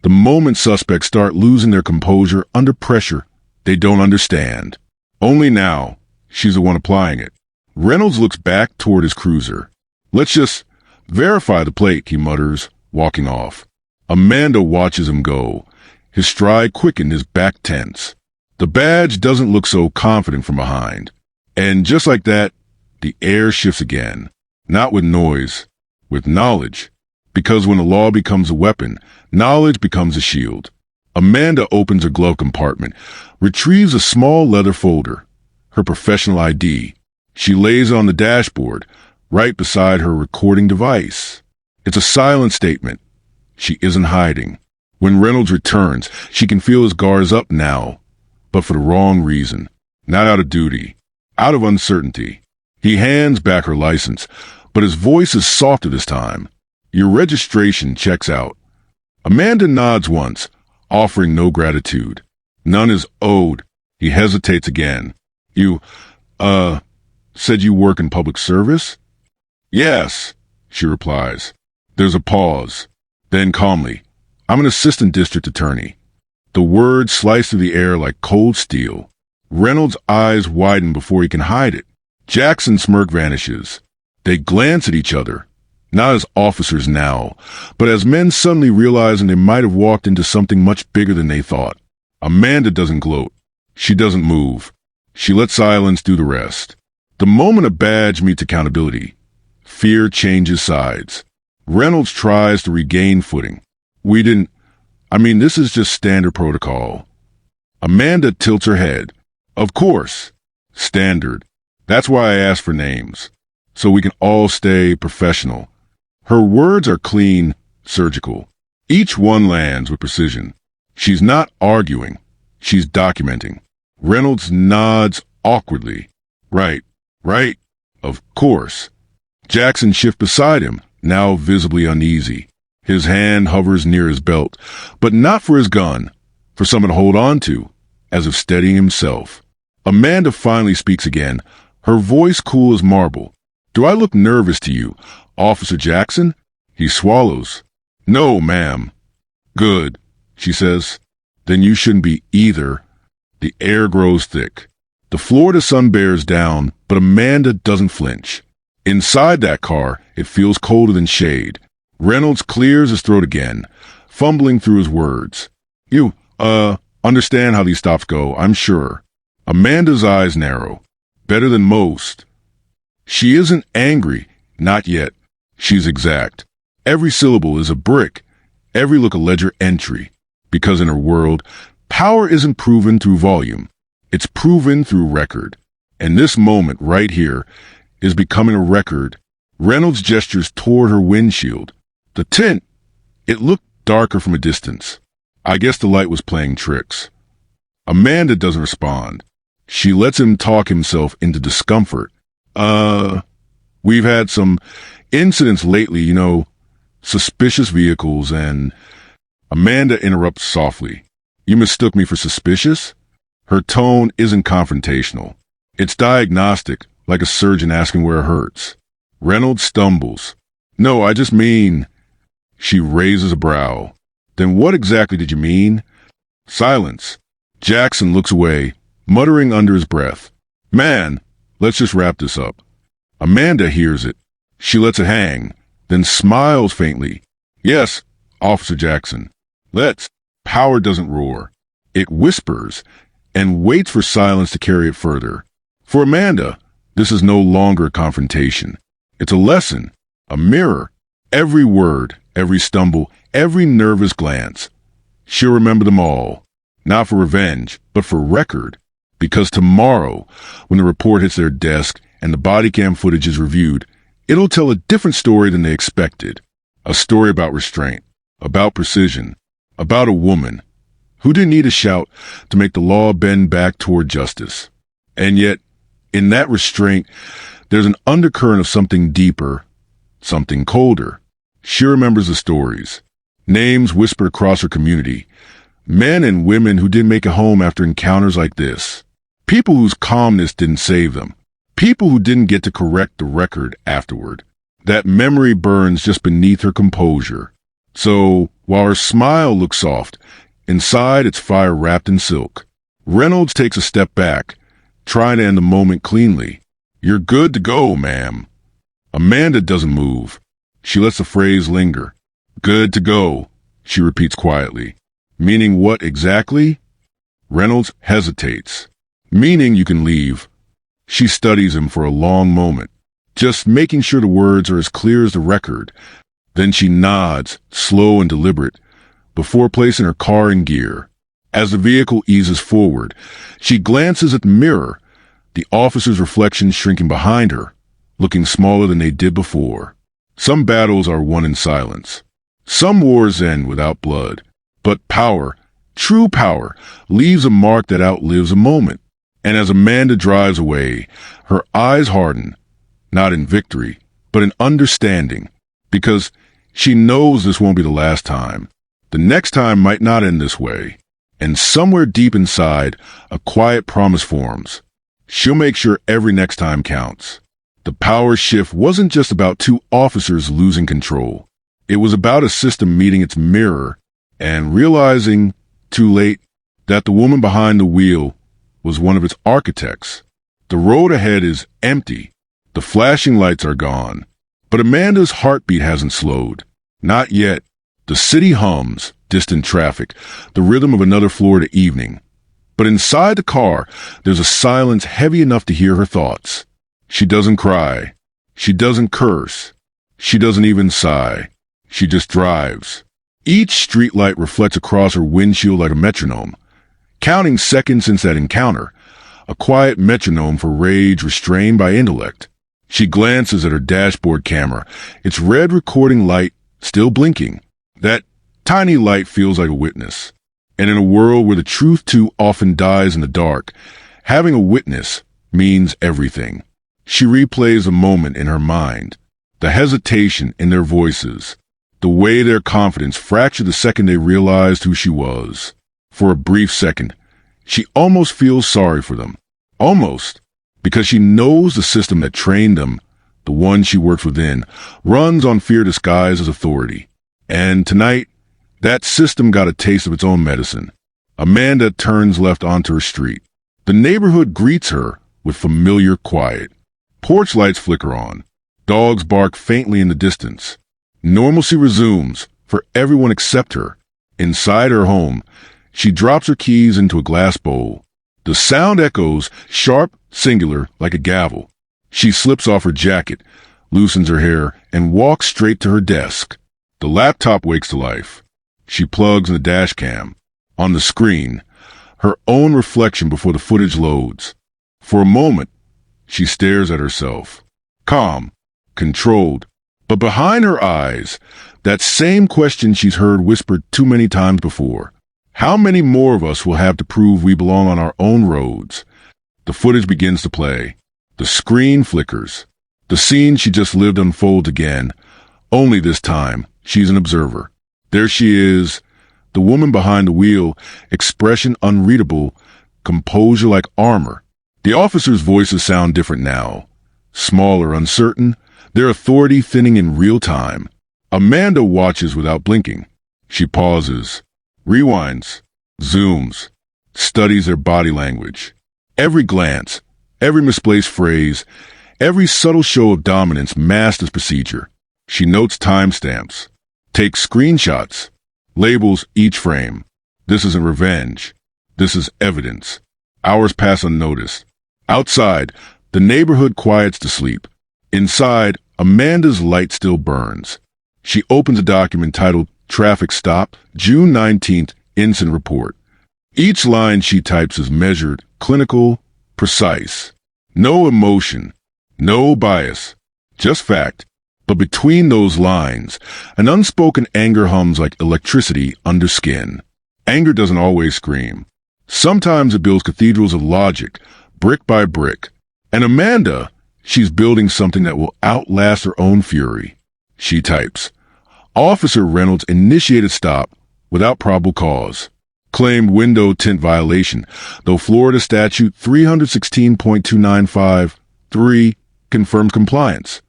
The moment suspects start losing their composure under pressure, they don't understand. Only now, she's the one applying it. Reynolds looks back toward his cruiser. Let's just verify the plate, he mutters, walking off. Amanda watches him go. His stride quickened, his back tense. The badge doesn't look so confident from behind. And just like that, the air shifts again. Not with noise, with knowledge. Because when the law becomes a weapon, knowledge becomes a shield. Amanda opens her glove compartment, retrieves a small leather folder, her professional ID. She lays it on the dashboard, right beside her recording device. It's a silent statement. She isn't hiding. When Reynolds returns, she can feel his guards up now, but for the wrong reason. Not out of duty, out of uncertainty. He hands back her license, but his voice is softer this time. Your registration checks out. Amanda nods once, offering no gratitude. None is owed. He hesitates again. You, said you work in public service? Yes, she replies. There's a pause. Then calmly, I'm an assistant district attorney. The words slice through the air like cold steel. Reynolds' eyes widen before he can hide it. Jackson's smirk vanishes. They glance at each other, not as officers now, but as men suddenly realizing they might have walked into something much bigger than they thought. Amanda doesn't gloat. She doesn't move. She lets silence do the rest. The moment a badge meets accountability, fear changes sides. Reynolds tries to regain footing. This is just standard protocol. Amanda tilts her head. Of course. Standard. That's why I asked for names. So we can all stay professional. Her words are clean, surgical. Each one lands with precision. She's not arguing. She's documenting. Reynolds nods awkwardly. Right. Of course. Jackson shifts beside him, now visibly uneasy. His hand hovers near his belt, but not for his gun, for something to hold on to, as if steadying himself. Amanda finally speaks again, her voice cool as marble. Do I look nervous to you, Officer Jackson? He swallows. No, ma'am. Good, she says. Then you shouldn't be either. The air grows thick. The Florida sun bears down, but Amanda doesn't flinch. Inside that car, it feels colder than shade. Reynolds clears his throat again, fumbling through his words. You, understand how these stops go, I'm sure. Amanda's eyes narrow. Better than most. She isn't angry, not yet. She's exact. Every syllable is a brick, every look a ledger entry. Because in her world, power isn't proven through volume. It's proven through record. And this moment right here is becoming a record. Reynolds gestures toward her windshield. The tint, it looked darker from a distance. I guess the light was playing tricks. Amanda doesn't respond. She lets him talk himself into discomfort. We've had some incidents lately, suspicious vehicles and... Amanda interrupts softly. You mistook me for suspicious? Her tone isn't confrontational. It's diagnostic, like a surgeon asking where it hurts. Reynolds stumbles. No, I just mean... She raises a brow. Then what exactly did you mean? Silence. Jackson looks away, muttering under his breath. Man, let's just wrap this up. Amanda hears it. She lets it hang, then smiles faintly. Yes, Officer Jackson. Let's. Power doesn't roar. It whispers and waits for silence to carry it further. For Amanda, this is no longer a confrontation. It's a lesson, a mirror. Every word, every stumble, every nervous glance. She'll remember them all. Not for revenge, but for record. Because tomorrow, when the report hits their desk and the body cam footage is reviewed, it'll tell a different story than they expected. A story about restraint, about precision, about a woman who didn't need a shout to make the law bend back toward justice. And yet, in that restraint, there's an undercurrent of something deeper, something colder. She remembers the stories. Names whispered across her community. Men and women who didn't make it home after encounters like this. People whose calmness didn't save them. People who didn't get to correct the record afterward. That memory burns just beneath her composure. So, while her smile looks soft, inside it's fire wrapped in silk. Reynolds takes a step back, trying to end the moment cleanly. You're good to go, ma'am. Amanda doesn't move. She lets the phrase linger. Good to go. she repeats quietly. Meaning what exactly? Reynolds hesitates. Meaning you can leave. She studies him for a long moment, just making sure the words are as clear as the record. Then she nods, slow and deliberate, before placing her car in gear. As the vehicle eases forward, she glances at the mirror, the officer's reflection shrinking behind her, looking smaller than they did before. Some battles are won in silence. Some wars end without blood. But power, true power, leaves a mark that outlives a moment. And as Amanda drives away, her eyes harden, not in victory, but in understanding, because she knows this won't be the last time. The next time might not end this way. And somewhere deep inside, a quiet promise forms. She'll make sure every next time counts. The power shift wasn't just about two officers losing control. It was about a system meeting its mirror and realizing, too late, that the woman behind the wheel was one of its architects. The road ahead is empty. The flashing lights are gone. But Amanda's heartbeat hasn't slowed. Not yet. The city hums, distant traffic, the rhythm of another Florida evening. But inside the car, there's a silence heavy enough to hear her thoughts. She doesn't cry. She doesn't curse. She doesn't even sigh. She just drives. Each streetlight reflects across her windshield like a metronome, counting seconds since that encounter, a quiet metronome for rage restrained by intellect. She glances at her dashboard camera, its red recording light still blinking. That tiny light feels like a witness. And in a world where the truth too often dies in the dark, having a witness means everything. She replays a moment in her mind, the hesitation in their voices, the way their confidence fractured the second they realized who she was. For a brief second, she almost feels sorry for them. Almost. Because she knows the system that trained them, the one she works within, runs on fear disguised as authority. And tonight, that system got a taste of its own medicine. Amanda turns left onto her street. The neighborhood greets her with familiar quiet. Porch lights flicker on. Dogs bark faintly in the distance. Normalcy resumes for everyone except her. Inside her home, she drops her keys into a glass bowl. The sound echoes, sharp, singular, like a gavel. She slips off her jacket, loosens her hair, and walks straight to her desk. The laptop wakes to life. She plugs in the dash cam. On the screen, her own reflection before the footage loads. For a moment, she stares at herself. Calm, controlled. But behind her eyes, that same question she's heard whispered too many times before. How many more of us will have to prove we belong on our own roads? The footage begins to play. The screen flickers. The scene she just lived unfolds again. Only this time, she's an observer. There she is, the woman behind the wheel, expression unreadable, composure like armor. The officers' voices sound different now. Smaller, uncertain, their authority thinning in real time. Amanda watches without blinking. She pauses, rewinds, zooms, studies their body language. Every glance, every misplaced phrase, every subtle show of dominance masked as procedure. She notes timestamps, takes screenshots, labels each frame. This isn't revenge. This is evidence. Hours pass unnoticed. Outside, the neighborhood quiets to sleep. Inside, Amanda's light still burns. She opens a document titled Traffic Stop, June 19th, Incident Report. Each line she types is measured, clinical, precise. No emotion, no bias, just fact. But between those lines, an unspoken anger hums like electricity under skin. Anger doesn't always scream. Sometimes it builds cathedrals of logic, brick by brick. And Amanda, she's building something that will outlast her own fury. She types, Officer Reynolds initiated stop without probable cause. Claimed window tint violation, though Florida Statute 316.295(3) confirms compliance.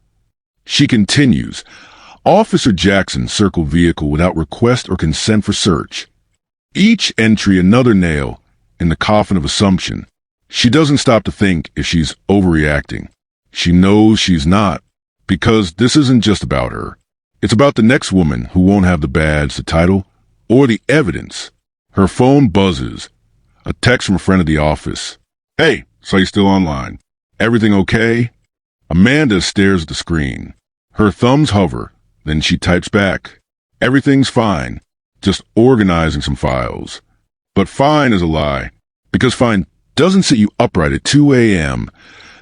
She continues, Officer Jackson circled vehicle without request or consent for search. Each entry another nail in the coffin of assumption. She doesn't stop to think if she's overreacting. She knows she's not, because this isn't just about her. It's about the next woman who won't have the badge, the title, or the evidence. Her phone buzzes. A text from a friend at the office. "Hey, saw you still online. Everything okay?" Amanda stares at the screen. Her thumbs hover, then she types back. "Everything's fine. Just organizing some files." But fine is a lie, because fine doesn't sit you upright at 2 a.m.,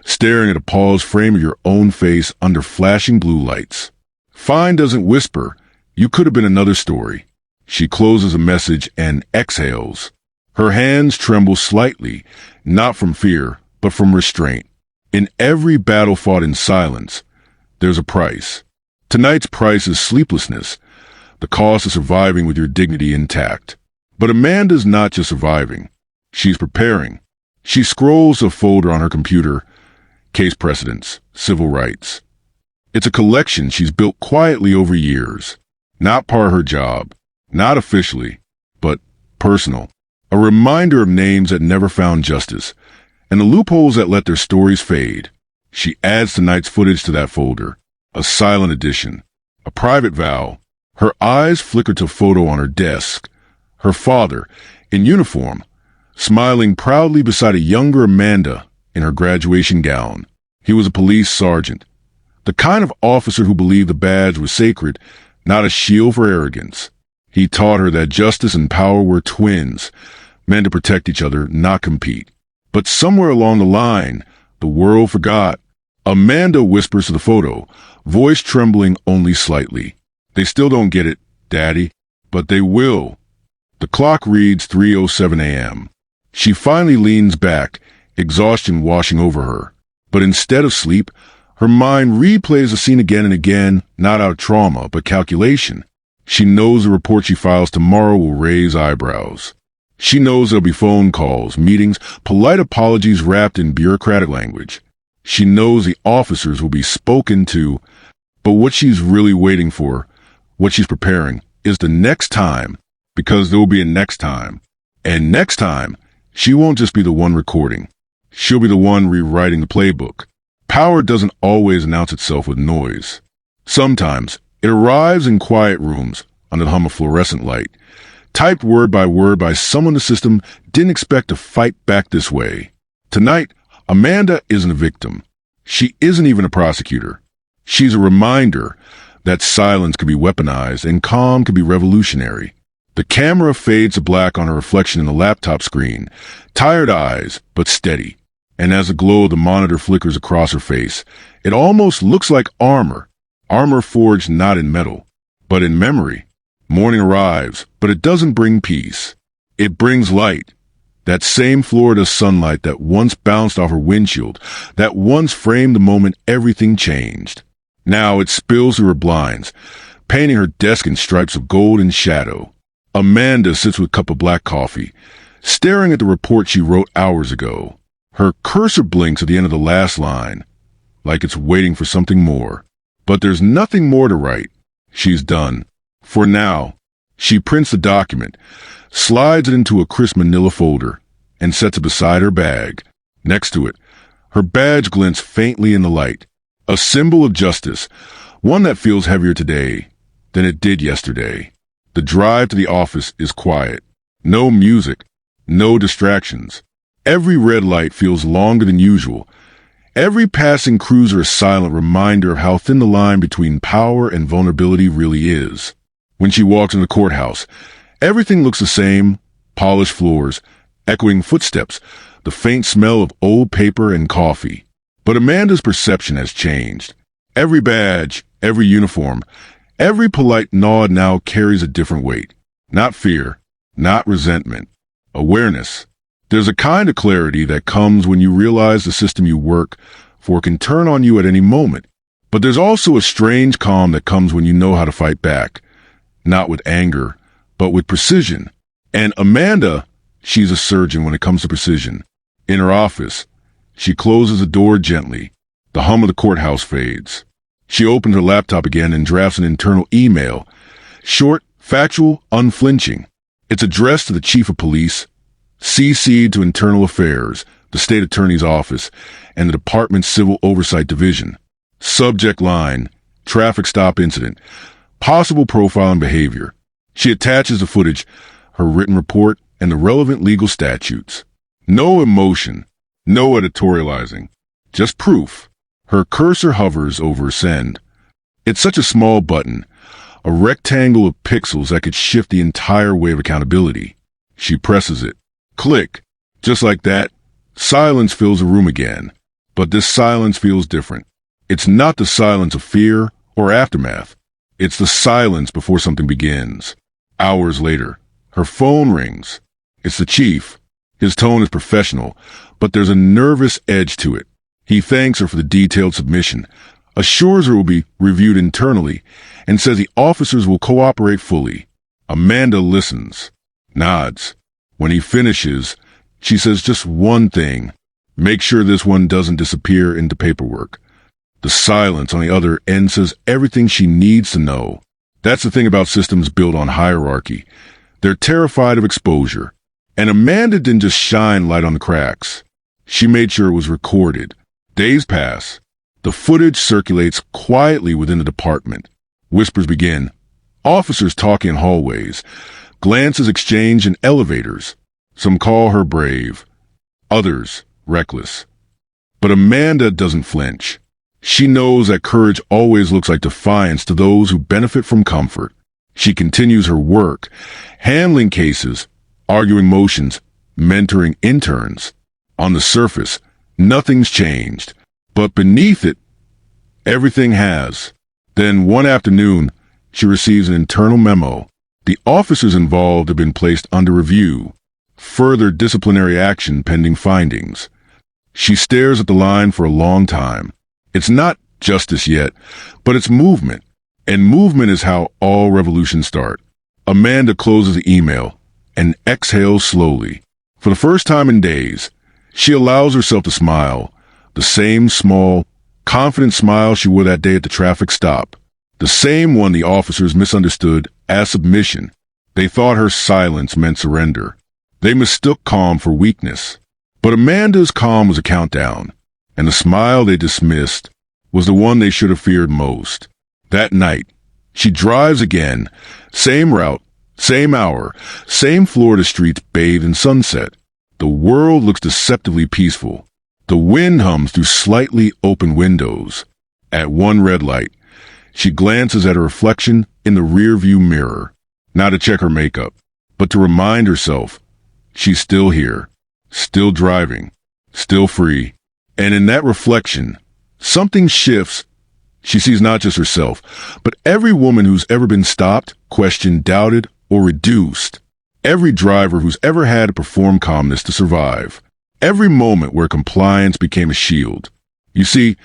staring at a paused frame of your own face under flashing blue lights. Fine doesn't whisper, "You could have been another story." She closes a message and exhales. Her hands tremble slightly, not from fear, but from restraint. In every battle fought in silence, there's a price. Tonight's price is sleeplessness, the cost of surviving with your dignity intact. But Amanda's not just surviving. She's preparing. She scrolls a folder on her computer. Case precedents, civil rights. It's a collection she's built quietly over years. Not part of her job. Not officially, but personal. A reminder of names that never found justice, and the loopholes that let their stories fade. She adds tonight's footage to that folder. A silent edition. A private vow. Her eyes flicker to a photo on her desk. Her father, in uniform, smiling proudly beside a younger Amanda in her graduation gown. He was a police sergeant. The kind of officer who believed the badge was sacred, not a shield for arrogance. He taught her that justice and power were twins, meant to protect each other, not compete. But somewhere along the line, the world forgot. Amanda whispers to the photo, voice trembling only slightly. "They still don't get it, Daddy, but they will." The clock reads 3:07 a.m. She finally leans back, exhaustion washing over her. But instead of sleep, her mind replays the scene again and again, not out of trauma, but calculation. She knows the report she files tomorrow will raise eyebrows. She knows there'll be phone calls, meetings, polite apologies wrapped in bureaucratic language. She knows the officers will be spoken to, but what she's really waiting for, what she's preparing, is the next time, because there will be a next time. And next time, she won't just be the one recording. She'll be the one rewriting the playbook. Power doesn't always announce itself with noise. Sometimes, it arrives in quiet rooms, under the hum of fluorescent light, typed word by someone the system didn't expect to fight back this way. Tonight, Amanda isn't a victim. She isn't even a prosecutor. She's a reminder that silence can be weaponized and calm can be revolutionary. The camera fades to black on her reflection in the laptop screen, tired eyes, but steady. And as the glow of the monitor flickers across her face, it almost looks like armor. Armor forged not in metal, but in memory. Morning arrives, but it doesn't bring peace. It brings light. That same Florida sunlight that once bounced off her windshield, that once framed the moment everything changed. Now it spills through her blinds, painting her desk in stripes of gold and shadow. Amanda sits with a cup of black coffee, staring at the report she wrote hours ago. Her cursor blinks at the end of the last line, like it's waiting for something more. But there's nothing more to write. She's done. For now. She prints the document, slides it into a crisp manila folder, and sets it beside her bag. Next to it, her badge glints faintly in the light. A symbol of justice, one that feels heavier today than it did yesterday. The drive to the office is quiet. No music, no distractions. Every red light feels longer than usual. Every passing cruiser a silent reminder of how thin the line between power and vulnerability really is. When she walks in the courthouse, everything looks the same, polished floors, echoing footsteps, the faint smell of old paper and coffee. But Amanda's perception has changed. Every badge, every uniform, every polite nod now carries a different weight. Not fear, not resentment, awareness. There's a kind of clarity that comes when you realize the system you work for can turn on you at any moment. But there's also a strange calm that comes when you know how to fight back. Not with anger, but with precision. And Amanda, she's a surgeon when it comes to precision. In her office, she closes the door gently. The hum of the courthouse fades. She opens her laptop again and drafts an internal email. Short, factual, unflinching. It's addressed to the chief of police, CC'd to Internal Affairs, the state attorney's office, and the department's Civil Oversight Division. Subject line, traffic stop incident, possible profile and behavior. She attaches the footage, her written report, and the relevant legal statutes. No emotion, no editorializing, just proof. Her cursor hovers over send. It's such a small button, a rectangle of pixels that could shift the entire way of accountability. She presses it. Click. Just like that, silence fills the room again. But this silence feels different. It's not the silence of fear or aftermath. It's the silence before something begins. Hours later, her phone rings. It's the chief. His tone is professional, but there's a nervous edge to it. He thanks her for the detailed submission, assures her it will be reviewed internally, and says the officers will cooperate fully. Amanda listens, nods. When he finishes, she says just one thing. Make sure this one doesn't disappear into paperwork. The silence on the other end says everything she needs to know. That's the thing about systems built on hierarchy. They're terrified of exposure. And Amanda didn't just shine light on the cracks. She made sure it was recorded. Days pass. The footage circulates quietly within the department. Whispers begin. Officers talk in hallways. Glances exchange in elevators. Some call her brave. Others, reckless. But Amanda doesn't flinch. She knows that courage always looks like defiance to those who benefit from comfort. She continues her work, handling cases, arguing motions, mentoring interns. On the surface, nothing's changed. But beneath it, everything has. Then one afternoon, she receives an internal memo. The officers involved have been placed under review. Further disciplinary action pending findings. She stares at the line for a long time. It's not justice yet, but it's movement. And movement is how all revolutions start. Amanda closes the email and exhales slowly. For the first time in days, she allows herself to smile. The same small, confident smile she wore that day at the traffic stop. The same one the officers misunderstood as submission. They thought her silence meant surrender. They mistook calm for weakness. But Amanda's calm was a countdown, and the smile they dismissed was the one they should have feared most. That night, she drives again, same route, same hour, same Florida streets bathed in sunset. The world looks deceptively peaceful. The wind hums through slightly open windows. At one red light, she glances at her reflection in the rearview mirror, not to check her makeup, but to remind herself she's still here, still driving, still free. And in that reflection, something shifts. She sees not just herself, but every woman who's ever been stopped, questioned, doubted, or reduced. Every driver who's ever had to perform calmness to survive. Every moment where compliance became a shield. You see,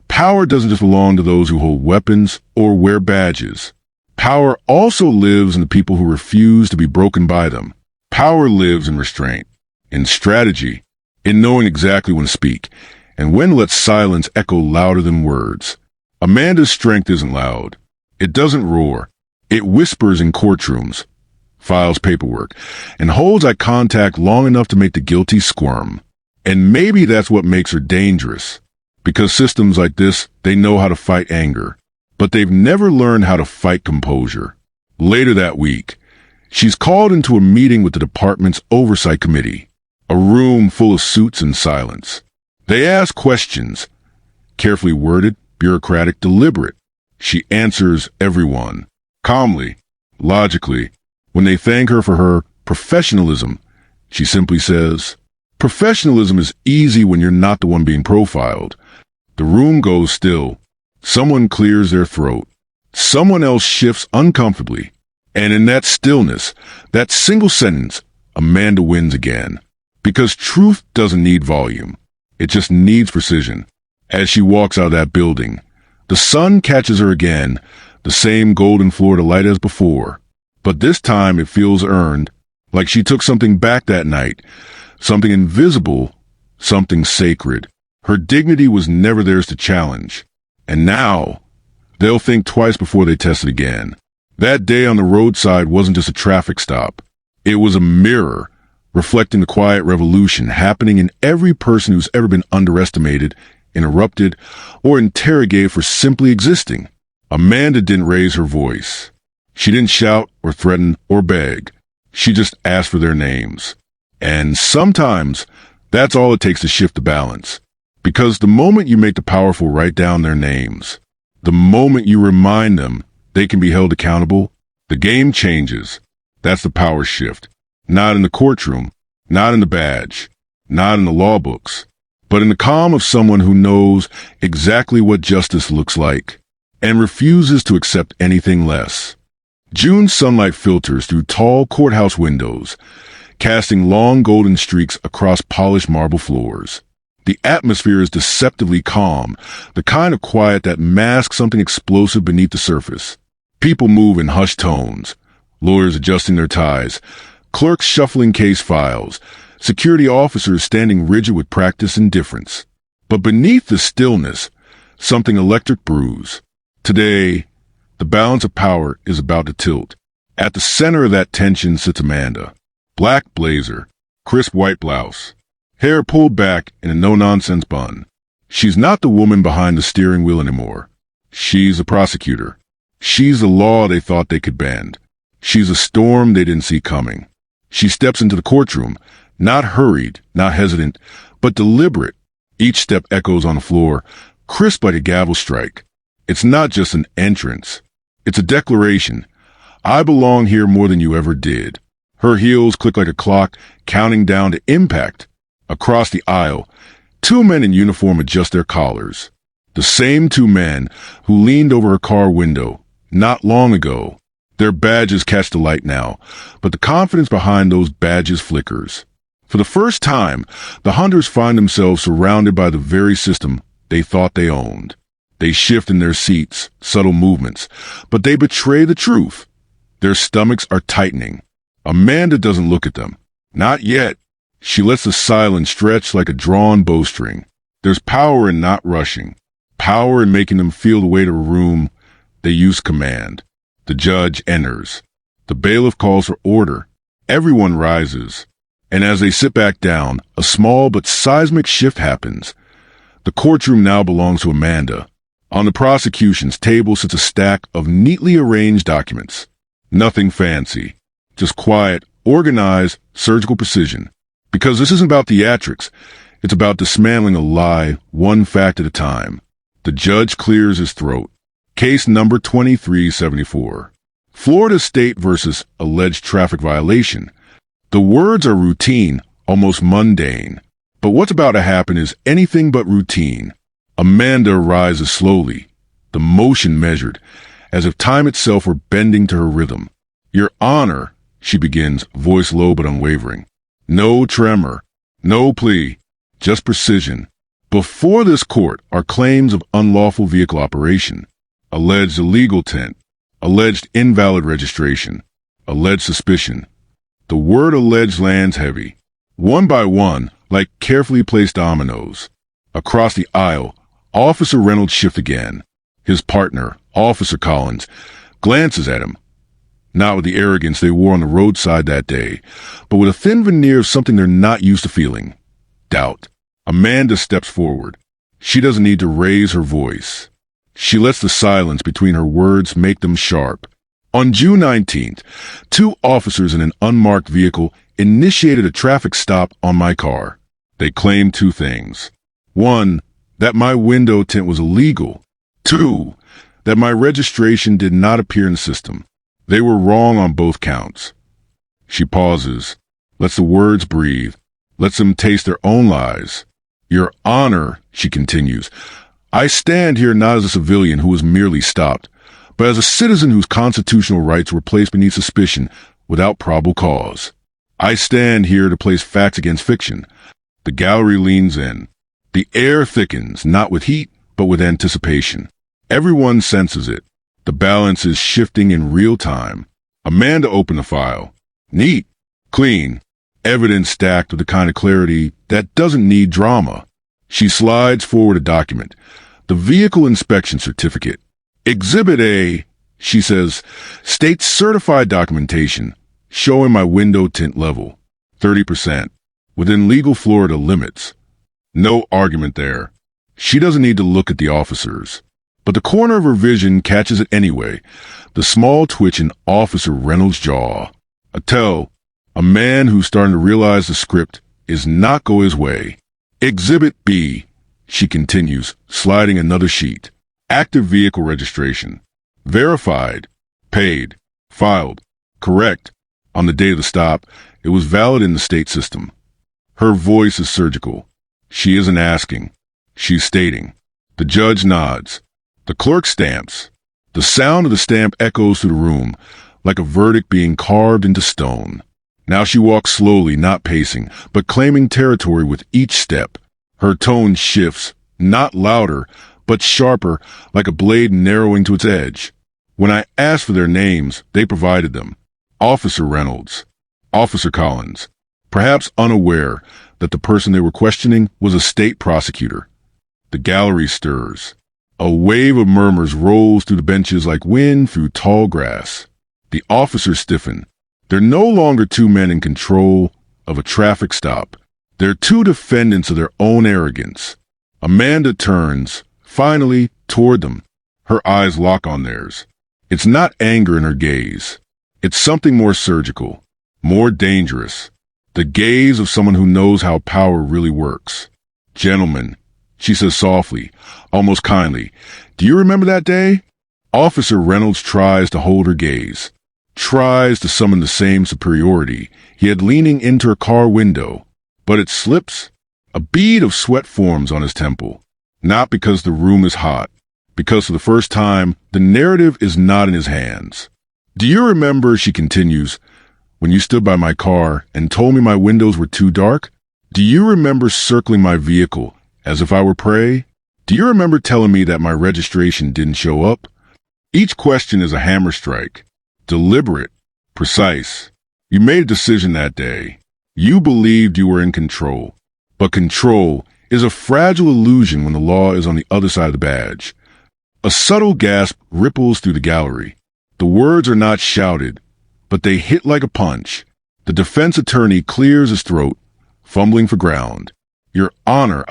power doesn't just belong to those who hold weapons or wear badges. Power also lives in the people who refuse to be broken by them. Power lives in restraint, in strategy, in knowing exactly when to speak, and when to let silence echo louder than words. Amanda's strength isn't loud. It doesn't roar. It whispers in courtrooms, files paperwork, and holds eye contact long enough to make the guilty squirm. And maybe that's what makes her dangerous. Because systems like this, they know how to fight anger, but they've never learned how to fight composure. Later that week, she's called into a meeting with the department's oversight committee, a room full of suits and silence. They ask questions, carefully worded, bureaucratic, deliberate. She answers everyone, calmly, logically. When they thank her for her professionalism, she simply says, "Professionalism is easy when you're not the one being profiled." The room goes still. Someone clears their throat. Someone else shifts uncomfortably. And in that stillness, that single sentence, Amanda wins again. Because truth doesn't need volume. It just needs precision. As she walks out of that building, the sun catches her again, the same golden Florida light as before. But this time it feels earned, like she took something back that night, something invisible, something sacred. Her dignity was never theirs to challenge. And now, they'll think twice before they test it again. That day on the roadside wasn't just a traffic stop. It was a mirror, reflecting the quiet revolution happening in every person who's ever been underestimated, interrupted, or interrogated for simply existing. Amanda didn't raise her voice. She didn't shout or threaten or beg. She just asked for their names. And sometimes that's all it takes to shift the balance. Because the moment you make the powerful write down their names, the moment you remind them they can be held accountable, the game changes. That's the power shift. Not in the courtroom, not in the badge, not in the law books, but in the calm of someone who knows exactly what justice looks like and refuses to accept anything less. June's sunlight filters through tall courthouse windows, casting long golden streaks across polished marble floors. The atmosphere is deceptively calm, the kind of quiet that masks something explosive beneath the surface. People move in hushed tones, lawyers adjusting their ties, clerks shuffling case files, security officers standing rigid with practiced indifference. But beneath the stillness, something electric brews. Today, the balance of power is about to tilt. At the center of that tension sits Amanda. Black blazer, crisp white blouse, hair pulled back in a no-nonsense bun. She's not the woman behind the steering wheel anymore. She's a prosecutor. She's the law they thought they could bend. She's a storm they didn't see coming. She steps into the courtroom, not hurried, not hesitant, but deliberate. Each step echoes on the floor, crisp like a gavel strike. It's not just an entrance. It's a declaration. I belong here more than you ever did. Her heels click like a clock, counting down to impact. Across the aisle, two men in uniform adjust their collars. The same two men who leaned over her car window not long ago. Their badges catch the light now, but the confidence behind those badges flickers. For the first time, the hunters find themselves surrounded by the very system they thought they owned. They shift in their seats, subtle movements, but they betray the truth. Their stomachs are tightening. Amanda doesn't look at them. Not yet. She lets the silence stretch like a drawn bowstring. There's power in not rushing. Power in making them feel the weight of a room they use command. The judge enters. The bailiff calls for order. Everyone rises. And as they sit back down, a small but seismic shift happens. The courtroom now belongs to Amanda. On the prosecution's table sits a stack of neatly arranged documents. Nothing fancy. Just quiet, organized, surgical precision. Because this isn't about theatrics. It's about dismantling a lie, one fact at a time. The judge clears his throat. Case number 2374. Florida State versus alleged traffic violation. The words are routine, almost mundane. But what's about to happen is anything but routine. Amanda rises slowly, the motion measured, as if time itself were bending to her rhythm. Your Honor, she begins, voice low but unwavering. No tremor, no plea, just precision. Before this court are claims of unlawful vehicle operation, alleged illegal tint, alleged invalid registration, alleged suspicion. The word alleged lands heavy, one by one, like carefully placed dominoes. Across the aisle, Officer Reynolds shifts again. His partner, Officer Collins, glances at him. Not with the arrogance they wore on the roadside that day, but with a thin veneer of something they're not used to feeling. Doubt. Amanda steps forward. She doesn't need to raise her voice. She lets the silence between her words make them sharp. On June 19th, two officers in an unmarked vehicle initiated a traffic stop on my car. They claimed two things. One, that my window tint was illegal. Two, that my registration did not appear in the system. They were wrong on both counts. She pauses, lets the words breathe, lets them taste their own lies. Your Honor, she continues, I stand here not as a civilian who was merely stopped, but as a citizen whose constitutional rights were placed beneath suspicion without probable cause. I stand here to place facts against fiction. The gallery leans in. The air thickens, not with heat, but with anticipation. Everyone senses it. The balance is shifting in real time. Amanda opened the file. Neat, clean, evidence stacked with the kind of clarity that doesn't need drama. She slides forward a document. The vehicle inspection certificate. Exhibit A, she says, states certified documentation showing my window tint level, 30%, within legal Florida limits. No argument there. She doesn't need to look at the officers. But the corner of her vision catches it anyway, the small twitch in Officer Reynolds' jaw. A man who's starting to realize the script is not go his way. Exhibit B, she continues, sliding another sheet. Active vehicle registration. Verified. Paid. Filed. Correct. On the day of the stop, it was valid in the state system. Her voice is surgical. She isn't asking. She's stating. The judge nods. The clerk stamps. The sound of the stamp echoes through the room, like a verdict being carved into stone. Now she walks slowly, not pacing, but claiming territory with each step. Her tone shifts, not louder, but sharper, like a blade narrowing to its edge. When I asked for their names, they provided them. Officer Reynolds, Officer Collins, perhaps unaware that the person they were questioning was a state prosecutor. The gallery stirs. A wave of murmurs rolls through the benches like wind through tall grass. The officers stiffen. They're no longer two men in control of a traffic stop. They're two defendants of their own arrogance. Amanda turns, finally, toward them. Her eyes lock on theirs. It's not anger in her gaze. It's something more surgical, more dangerous. The gaze of someone who knows how power really works. Gentlemen, she says softly, almost kindly, do you remember that day? Officer Reynolds tries to hold her gaze, tries to summon the same superiority he had leaning into her car window, but it slips. A bead of sweat forms on his temple, not because the room is hot, because for the first time, the narrative is not in his hands. Do you remember, she continues, when you stood by my car and told me my windows were too dark? Do you remember circling my vehicle as if I were prey? Do you remember telling me that my registration didn't show up? Each question is a hammer strike, deliberate, precise. You made a decision that day. You believed you were in control. But control is a fragile illusion when the law is on the other side of the badge. A subtle gasp ripples through the gallery. The words are not shouted, but they hit like a punch. The defense attorney clears his throat, fumbling for ground. Your Honor,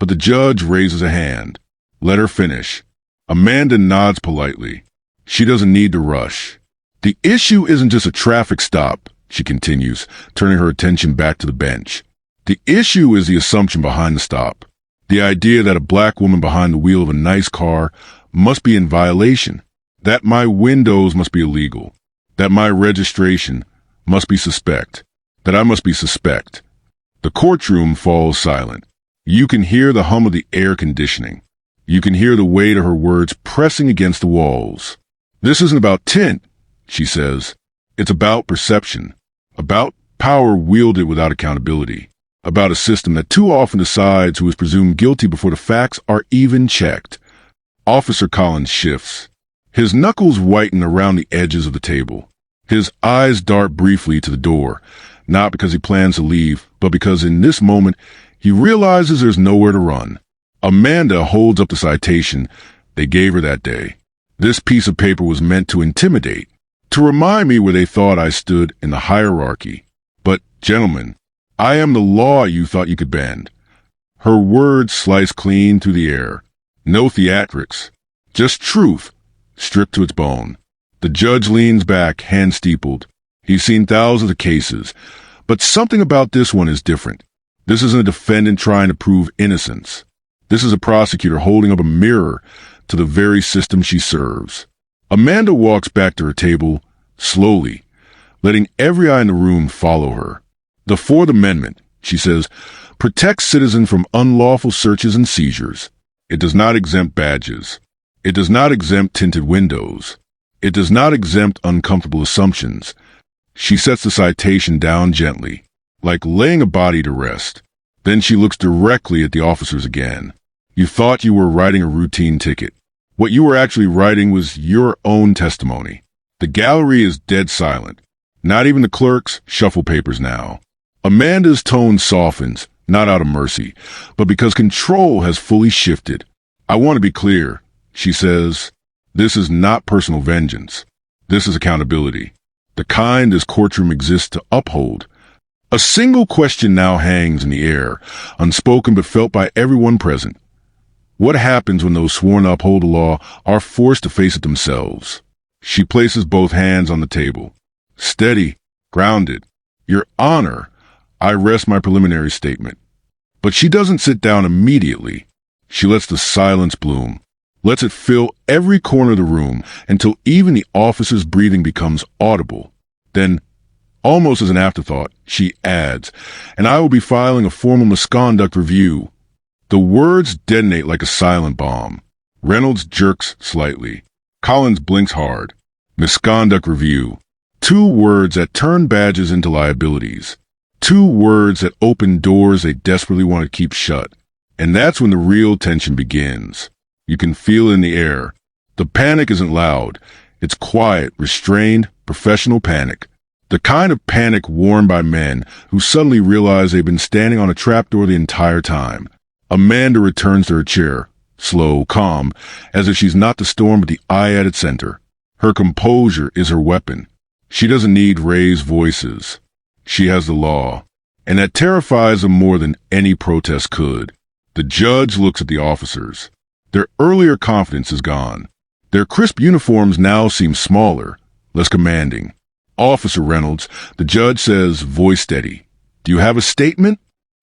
but the judge raises a hand. Let her finish. Amanda nods politely. She doesn't need to rush. The issue isn't just a traffic stop, she continues, turning her attention back to the bench. The issue is the assumption behind the stop. The idea that a black woman behind the wheel of a nice car must be in violation. That my windows must be illegal. That my registration must be suspect. That I must be suspect. The courtroom falls silent. You can hear the hum of the air conditioning. You can hear the weight of her words pressing against the walls. This isn't about tint, she says. It's about perception. About power wielded without accountability. About a system that too often decides who is presumed guilty before the facts are even checked. Officer Collins shifts. His knuckles whiten around the edges of the table. His eyes dart briefly to the door, not because he plans to leave, but because in this moment he realizes there's nowhere to run. Amanda holds up the citation they gave her that day. This piece of paper was meant to intimidate, to remind me where they thought I stood in the hierarchy. But, gentlemen, I am the law you thought you could bend. Her words slice clean through the air. No theatrics. Just truth, stripped to its bone. The judge leans back, hand steepled. He's seen thousands of cases, but something about this one is different. This isn't a defendant trying to prove innocence. This is a prosecutor holding up a mirror to the very system she serves. Amanda walks back to her table, slowly, letting every eye in the room follow her. The Fourth Amendment, she says, protects citizens from unlawful searches and seizures. It does not exempt badges. It does not exempt tinted windows. It does not exempt uncomfortable assumptions. She sets the citation down gently, like laying a body to rest. Then she looks directly at the officers again. You thought you were writing a routine ticket. What you were actually writing was your own testimony. The gallery is dead silent. Not even the clerks shuffle papers now. Amanda's tone softens, not out of mercy, but because control has fully shifted. I want to be clear, she says. This is not personal vengeance. This is accountability. The kind this courtroom exists to uphold. A single question now hangs in the air, unspoken but felt by everyone present. What happens when those sworn to uphold the law are forced to face it themselves? She places both hands on the table. Steady, grounded. Your Honor, I rest my preliminary statement. But she doesn't sit down immediately. She lets the silence bloom, lets it fill every corner of the room until even the officer's breathing becomes audible. Then, almost as an afterthought, she adds, and I will be filing a formal misconduct review. The words detonate like a silent bomb. Reynolds jerks slightly. Collins blinks hard. Misconduct review. 2 words that turn badges into liabilities. 2 words that open doors they desperately want to keep shut. And that's when the real tension begins. You can feel it in the air. The panic isn't loud. It's quiet, restrained, professional panic. The kind of panic worn by men who suddenly realize they've been standing on a trapdoor the entire time. Amanda returns to her chair, slow, calm, as if she's not the storm but the eye at its center. Her composure is her weapon. She doesn't need raised voices. She has the law, and that terrifies them more than any protest could. The judge looks at the officers. Their earlier confidence is gone. Their crisp uniforms now seem smaller, less commanding. Officer Reynolds, the judge says, voice steady. Do you have a statement?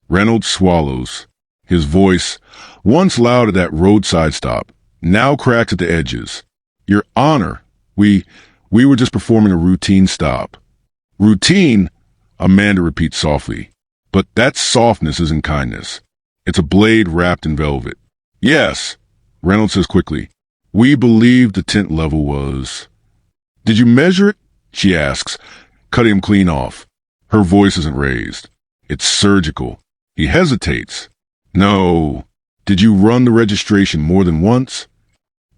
Reynolds swallows. His voice, once loud at that roadside stop, now cracks at the edges. Your Honor, we were just performing a routine stop. Routine? Amanda repeats softly. But that softness isn't kindness. It's a blade wrapped in velvet. Yes, Reynolds says quickly. We believed the tint level was... Did you measure it? She asks, cutting him clean off. Her voice isn't raised. It's surgical. He hesitates. No. Did you run the registration more than once?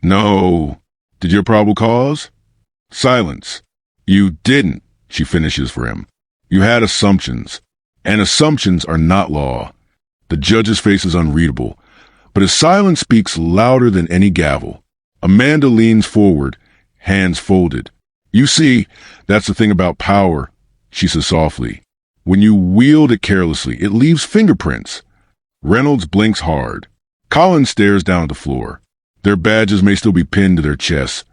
No. Did you have probable cause? Silence. You didn't, she finishes for him. You had assumptions, and assumptions are not law. The judge's face is unreadable, but his silence speaks louder than any gavel. Amanda leans forward, hands folded. You see, that's the thing about power, she says softly. When you wield it carelessly, it leaves fingerprints. Reynolds blinks hard. Collins stares down at the floor. Their badges may still be pinned to their chests,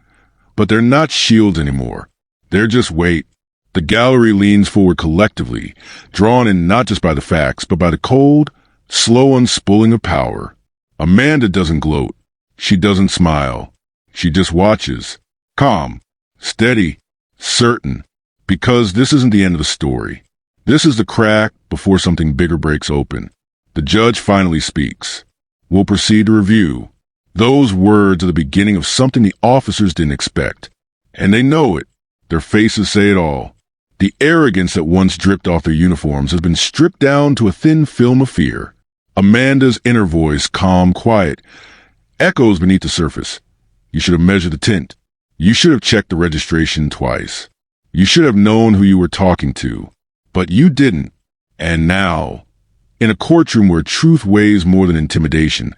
but they're not shields anymore. They're just weight. The gallery leans forward collectively, drawn in not just by the facts, but by the cold, slow unspooling of power. Amanda doesn't gloat. She doesn't smile. She just watches. Calm, steady, certain. Because this isn't the end of the story. This is the crack before something bigger breaks open. The judge finally speaks. We'll proceed to review. Those words are the beginning of something the officers didn't expect. And they know it. Their faces say it all. The arrogance that once dripped off their uniforms has been stripped down to a thin film of fear. Amanda's inner voice, calm, quiet, echoes beneath the surface. You should have measured the tint. You should have checked the registration twice. You should have known who you were talking to. But you didn't. And now, in a courtroom where truth weighs more than intimidation,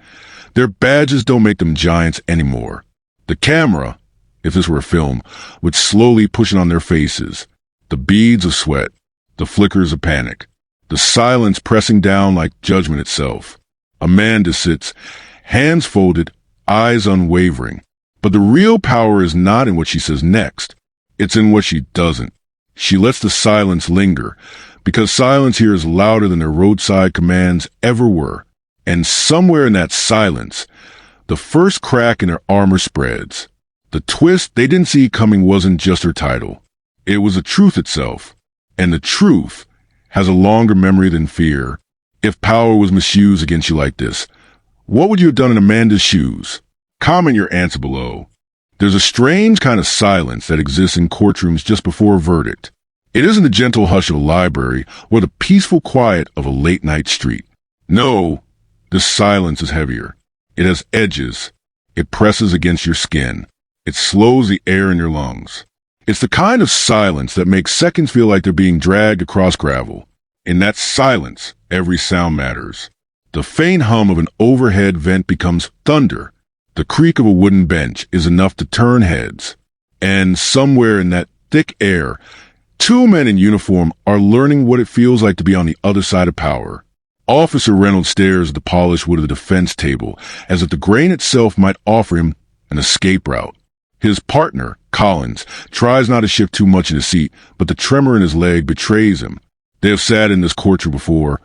their badges don't make them giants anymore. The camera, if this were a film, would slowly push it on their faces. The beads of sweat, the flickers of panic, the silence pressing down like judgment itself. Amanda sits, hands folded, eyes unwavering. But the real power is not in what she says next. It's in what she doesn't. She lets the silence linger, because silence here is louder than their roadside commands ever were. And somewhere in that silence, the first crack in her armor spreads. The twist they didn't see coming wasn't just her title. It was the truth itself. And the truth has a longer memory than fear. If power was misused against you like this, what would you have done in Amanda's shoes? Comment your answer below. There's a strange kind of silence that exists in courtrooms just before a verdict. It isn't the gentle hush of a library or the peaceful quiet of a late-night street. No, this silence is heavier. It has edges. It presses against your skin. It slows the air in your lungs. It's the kind of silence that makes seconds feel like they're being dragged across gravel. In that silence, every sound matters. The faint hum of an overhead vent becomes thunder. The creak of a wooden bench is enough to turn heads. And somewhere in that thick air, 2 men in uniform are learning what it feels like to be on the other side of power. Officer Reynolds stares at the polished wood of the defense table, as if the grain itself might offer him an escape route. His partner, Collins, tries not to shift too much in his seat, but the tremor in his leg betrays him. They have sat in this courtroom before,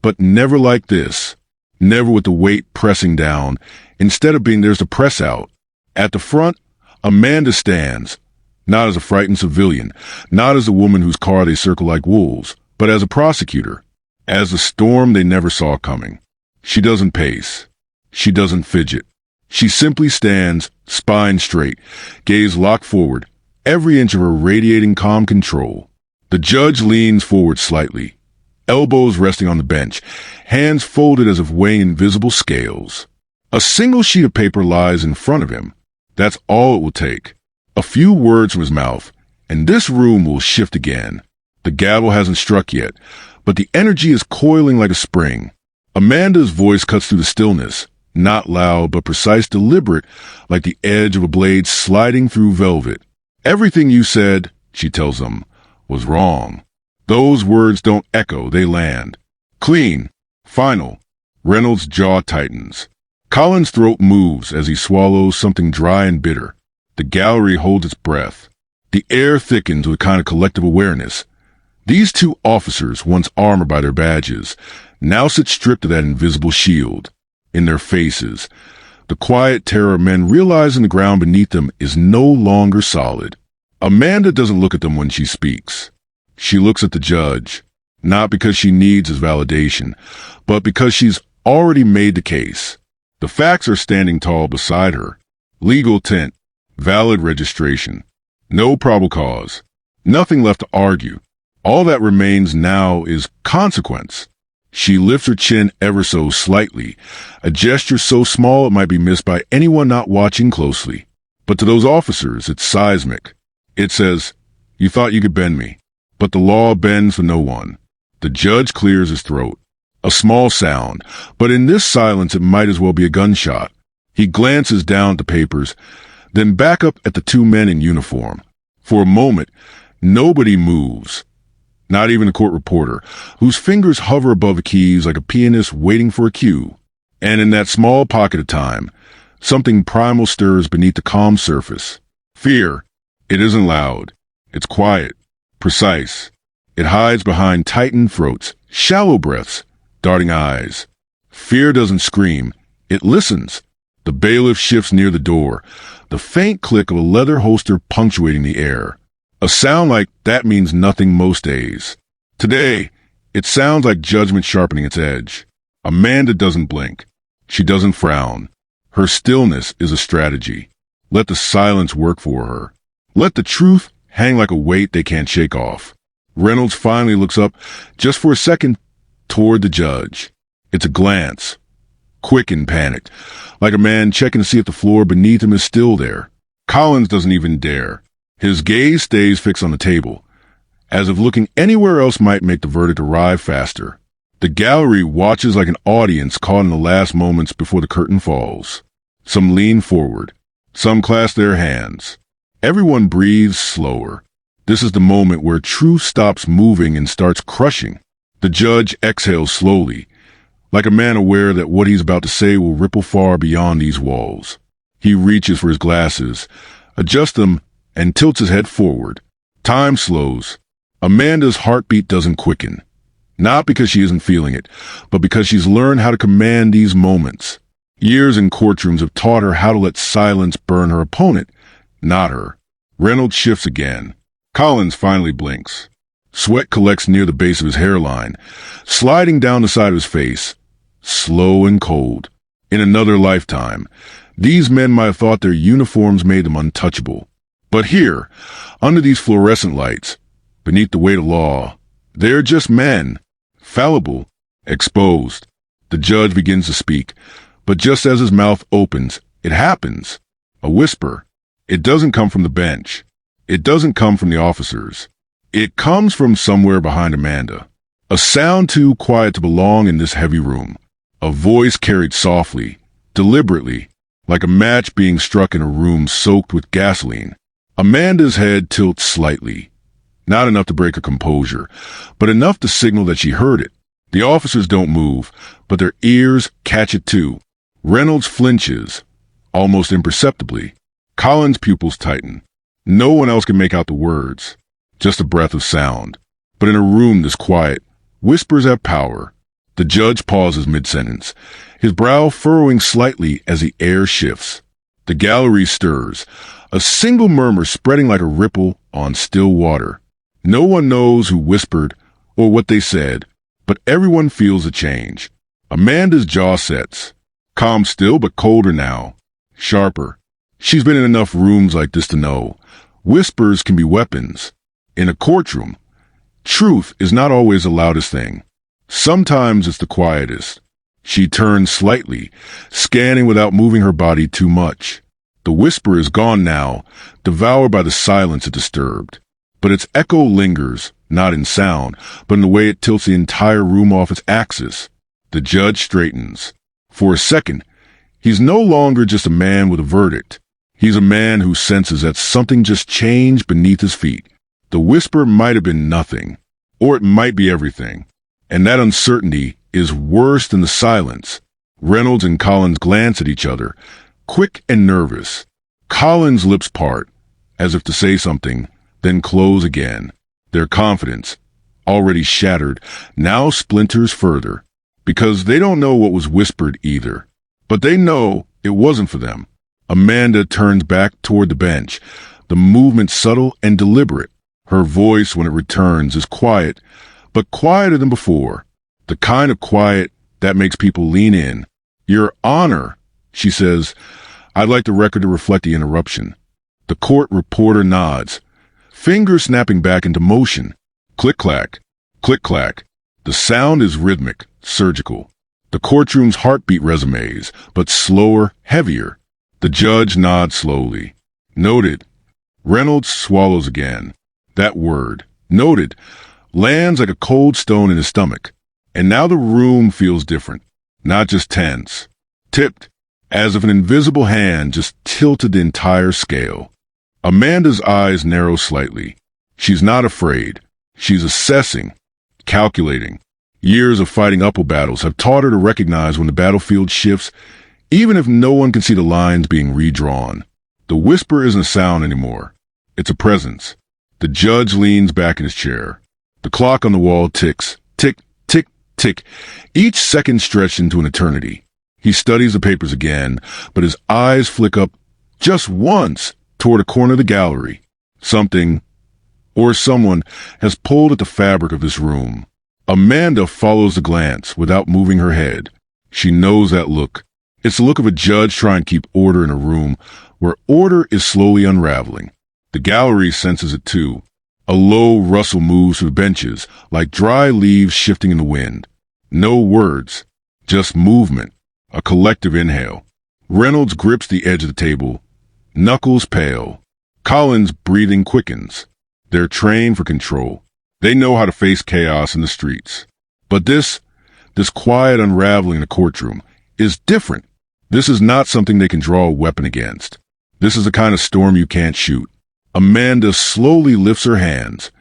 but never like this. Never with the weight pressing down. Instead of being there's the press out. At the front, Amanda stands, not as a frightened civilian, not as a woman whose car they circle like wolves, but as a prosecutor, as the storm they never saw coming. She doesn't pace. She doesn't fidget. She simply stands, spine straight, gaze locked forward, every inch of her radiating calm control. The judge leans forward slightly, elbows resting on the bench, hands folded as if weighing invisible scales. A single sheet of paper lies in front of him. That's all it will take. A few words from his mouth, and this room will shift again. The gavel hasn't struck yet, but the energy is coiling like a spring. Amanda's voice cuts through the stillness, not loud but precise, deliberate, like the edge of a blade sliding through velvet. Everything you said, she tells them, was wrong. Those words don't echo, they land. Clean. Final. Reynolds' jaw tightens. Collins' throat moves as he swallows something dry and bitter. The gallery holds its breath. The air thickens with a kind of collective awareness. These two officers, once armored by their badges, now sit stripped of that invisible shield. In their faces, the quiet terror men realizing the ground beneath them is no longer solid. Amanda doesn't look at them when she speaks. She looks at the judge, not because she needs his validation, but because she's already made the case. The facts are standing tall beside her. Legal tent, valid registration, no probable cause, nothing left to argue. All that remains now is consequence. She lifts her chin ever so slightly, a gesture so small it might be missed by anyone not watching closely. But to those officers, it's seismic. It says, "You thought you could bend me." But the law bends for no one. The judge clears his throat. A small sound, but in this silence it might as well be a gunshot. He glances down at the papers, then back up at the two men in uniform. For a moment, nobody moves. Not even the court reporter, whose fingers hover above the keys like a pianist waiting for a cue. And in that small pocket of time, something primal stirs beneath the calm surface. Fear. It isn't loud. It's quiet. Precise. It hides behind tightened throats, shallow breaths, darting eyes. Fear doesn't scream. It listens. The bailiff shifts near the door, the faint click of a leather holster punctuating the air. A sound like that means nothing most days. Today, it sounds like judgment sharpening its edge. Amanda doesn't blink. She doesn't frown. Her stillness is a strategy. Let the silence work for her. Let the truth hang like a weight they can't shake off. Reynolds finally looks up, just for a second, toward the judge. It's a glance, quick and panicked, like a man checking to see if the floor beneath him is still there. Collins doesn't even dare. His gaze stays fixed on the table, as if looking anywhere else might make the verdict arrive faster. The gallery watches like an audience caught in the last moments before the curtain falls. Some lean forward. Some clasp their hands. Everyone breathes slower. This is the moment where truth stops moving and starts crushing. The judge exhales slowly, like a man aware that what he's about to say will ripple far beyond these walls. He reaches for his glasses, adjusts them, and tilts his head forward. Time slows. Amanda's heartbeat doesn't quicken. Not because she isn't feeling it, but because she's learned how to command these moments. Years in courtrooms have taught her how to let silence burn her opponent, not her. Reynolds shifts again. Collins finally blinks. Sweat collects near the base of his hairline, sliding down the side of his face. Slow and cold. In another lifetime, these men might have thought their uniforms made them untouchable. But here, under these fluorescent lights, beneath the weight of law, they're just men. Fallible. Exposed. The judge begins to speak, but just as his mouth opens, it happens. A whisper. It doesn't come from the bench. It doesn't come from the officers. It comes from somewhere behind Amanda. A sound too quiet to belong in this heavy room. A voice carried softly, deliberately, like a match being struck in a room soaked with gasoline. Amanda's head tilts slightly. Not enough to break her composure, but enough to signal that she heard it. The officers don't move, but their ears catch it too. Reynolds flinches, almost imperceptibly. Collins' pupils tighten. No one else can make out the words, just a breath of sound. But in a room this quiet, whispers have power. The judge pauses mid-sentence, his brow furrowing slightly as the air shifts. The gallery stirs, a single murmur spreading like a ripple on still water. No one knows who whispered or what they said, but everyone feels a change. Amanda's jaw sets, calm still but colder now, sharper. She's been in enough rooms like this to know whispers can be weapons. In a courtroom, truth is not always the loudest thing. Sometimes it's the quietest. She turns slightly, scanning without moving her body too much. The whisper is gone now, devoured by the silence it disturbed. But its echo lingers, not in sound, but in the way it tilts the entire room off its axis. The judge straightens. For a second, he's no longer just a man with a verdict. He's a man who senses that something just changed beneath his feet. The whisper might have been nothing, or it might be everything. And that uncertainty is worse than the silence. Reynolds and Collins glance at each other, quick and nervous. Collins' lips part, as if to say something, then close again. Their confidence, already shattered, now splinters further, because they don't know what was whispered either. But they know it wasn't for them. Amanda turns back toward the bench, the movement subtle and deliberate. Her voice, when it returns, is quiet, but quieter than before. The kind of quiet that makes people lean in. Your Honor, she says, I'd like the record to reflect the interruption. The court reporter nods, fingers snapping back into motion. Click-clack, click-clack. The sound is rhythmic, surgical. The courtroom's heartbeat resumes, but slower, heavier. The judge nods slowly. Noted. Reynolds swallows again. That word, noted, lands like a cold stone in his stomach. And now the room feels different, not just tense. Tipped, as if an invisible hand just tilted the entire scale. Amanda's eyes narrow slightly. She's not afraid. She's assessing, calculating. Years of fighting uphill battles have taught her to recognize when the battlefield shifts, even if no one can see the lines being redrawn. The whisper isn't a sound anymore. It's a presence. The judge leans back in his chair. The clock on the wall ticks, tick, tick, tick, each second stretched into an eternity. He studies the papers again, but his eyes flick up just once toward a corner of the gallery. Something, or someone, has pulled at the fabric of this room. Amanda follows the glance without moving her head. She knows that look. It's the look of a judge trying to keep order in a room where order is slowly unraveling. The gallery senses it too. A low rustle moves through the benches, like dry leaves shifting in the wind. No words, just movement, a collective inhale. Reynolds grips the edge of the table, knuckles pale. Collins' breathing quickens. They're trained for control. They know how to face chaos in the streets. But this quiet unraveling in a courtroom is different. This is not something they can draw a weapon against. This is the kind of storm you can't shoot. Amanda slowly lifts her hands,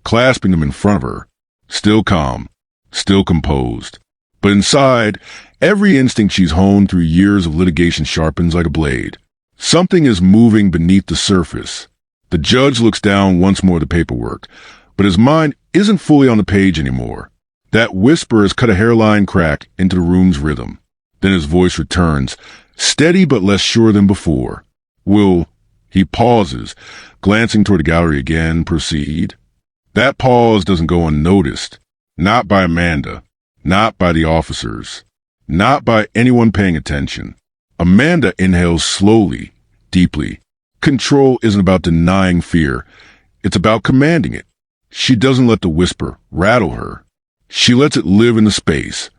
clasping them in front of her, still calm, still composed. But inside, every instinct she's honed through years of litigation sharpens like a blade. Something is moving beneath the surface. The judge looks down once more at the paperwork, but his mind isn't fully on the page anymore. That whisper has cut a hairline crack into the room's rhythm. Then his voice returns, steady but less sure than before. Will, he pauses, glancing toward the gallery again, proceed? That pause doesn't go unnoticed. Not by Amanda. Not by the officers. Not by anyone paying attention. Amanda inhales slowly, deeply. Control isn't about denying fear. It's about commanding it. She doesn't let the whisper rattle her. She lets it live in the space.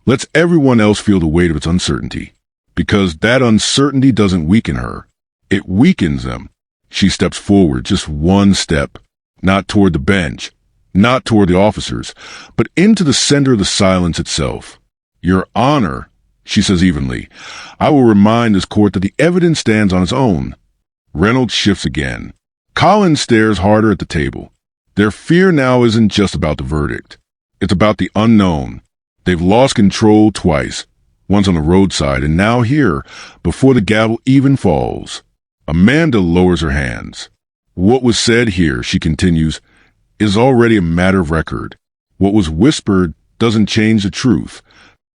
Lets everyone else feel the weight of its uncertainty. Because that uncertainty doesn't weaken her. It weakens them. She steps forward, just one step. Not toward the bench. Not toward the officers. But into the center of the silence itself. Your Honor, she says evenly, I will remind this court that the evidence stands on its own. Reynolds shifts again. Collins stares harder at the table. Their fear now isn't just about the verdict. It's about the unknown. They've lost control twice, once on the roadside and now here, before the gavel even falls. Amanda lowers her hands. What was said here, she continues, is already a matter of record. What was whispered doesn't change the truth.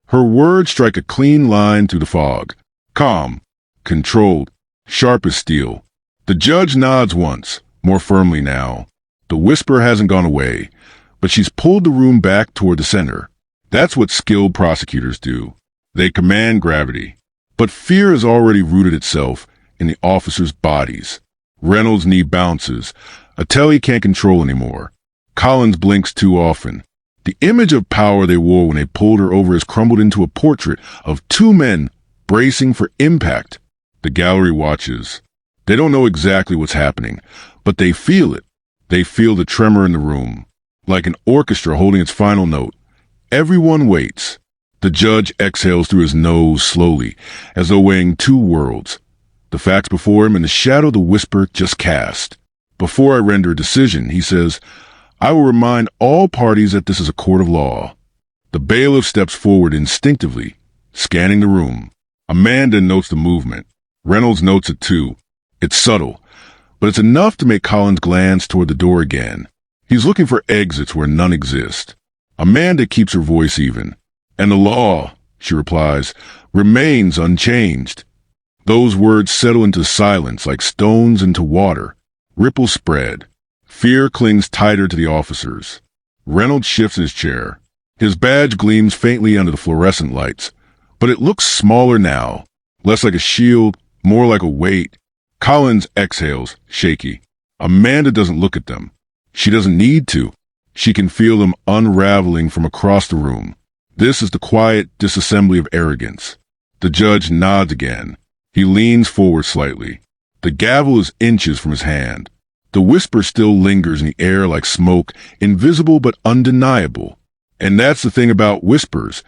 Her words strike a clean line through the fog. Calm, controlled, sharp as steel. The judge nods once, more firmly now. The whisper hasn't gone away, but she's pulled the room back toward the center. That's what skilled prosecutors do. They command gravity. But fear has already rooted itself in the officers' bodies. Reynolds' knee bounces. Attali can't control anymore. Collins blinks too often. The image of power they wore when they pulled her over has crumbled into a portrait of two men bracing for impact. The gallery watches. They don't know exactly what's happening, but they feel it. They feel the tremor in the room, like an orchestra holding its final note. Everyone waits. The judge exhales through his nose slowly, as though weighing two worlds. The facts before him and the shadow the whisper just cast. Before I render a decision, he says, I will remind all parties that this is a court of law. The bailiff steps forward instinctively, scanning the room. Amanda notes the movement. Reynolds notes it too. It's subtle, but it's enough to make Collins glance toward the door again. He's looking for exits where none exist. Amanda keeps her voice even. And the law, she replies, remains unchanged. Those words settle into silence like stones into water. Ripples spread. Fear clings tighter to the officers. Reynolds shifts in his chair. His badge gleams faintly under the fluorescent lights, but it looks smaller now, less like a shield, more like a weight. Collins exhales, shaky. Amanda doesn't look at them. She doesn't need to. She can feel them unraveling from across the room. This is the quiet disassembly of arrogance. The judge nods again. He leans forward slightly. The gavel is inches from his hand. The whisper still lingers in the air like smoke, invisible but undeniable. And that's the thing about whispers.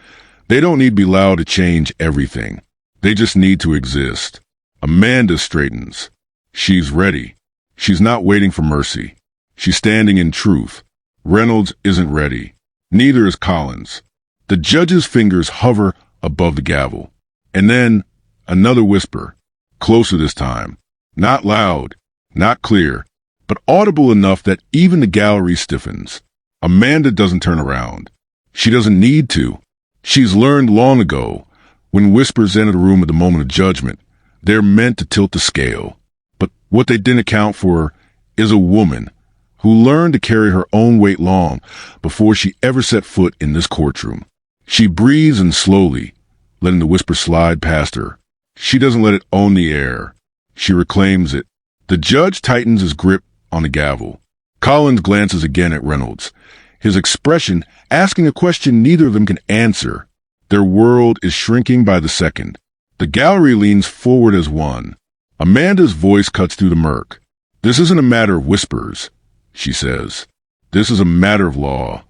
They don't need to be loud to change everything. They just need to exist. Amanda straightens. She's ready. She's not waiting for mercy. She's standing in truth. Reynolds isn't ready. Neither is Collins. The judge's fingers hover above the gavel. And then, another whisper. Closer this time. Not loud, not clear, but audible enough that even the gallery stiffens. Amanda doesn't turn around. She doesn't need to. She's learned long ago, when whispers enter the room at the moment of judgment, they're meant to tilt the scale. But what they didn't account for is a woman who learned to carry her own weight long before she ever set foot in this courtroom. She breathes in slowly, letting the whisper slide past her. She doesn't let it own the air. She reclaims it. The judge tightens his grip on the gavel. Collins glances again at Reynolds, his expression asking a question neither of them can answer. Their world is shrinking by the second. The gallery leans forward as one. Amanda's voice cuts through the murk. This isn't a matter of whispers, she says. This is a matter of law.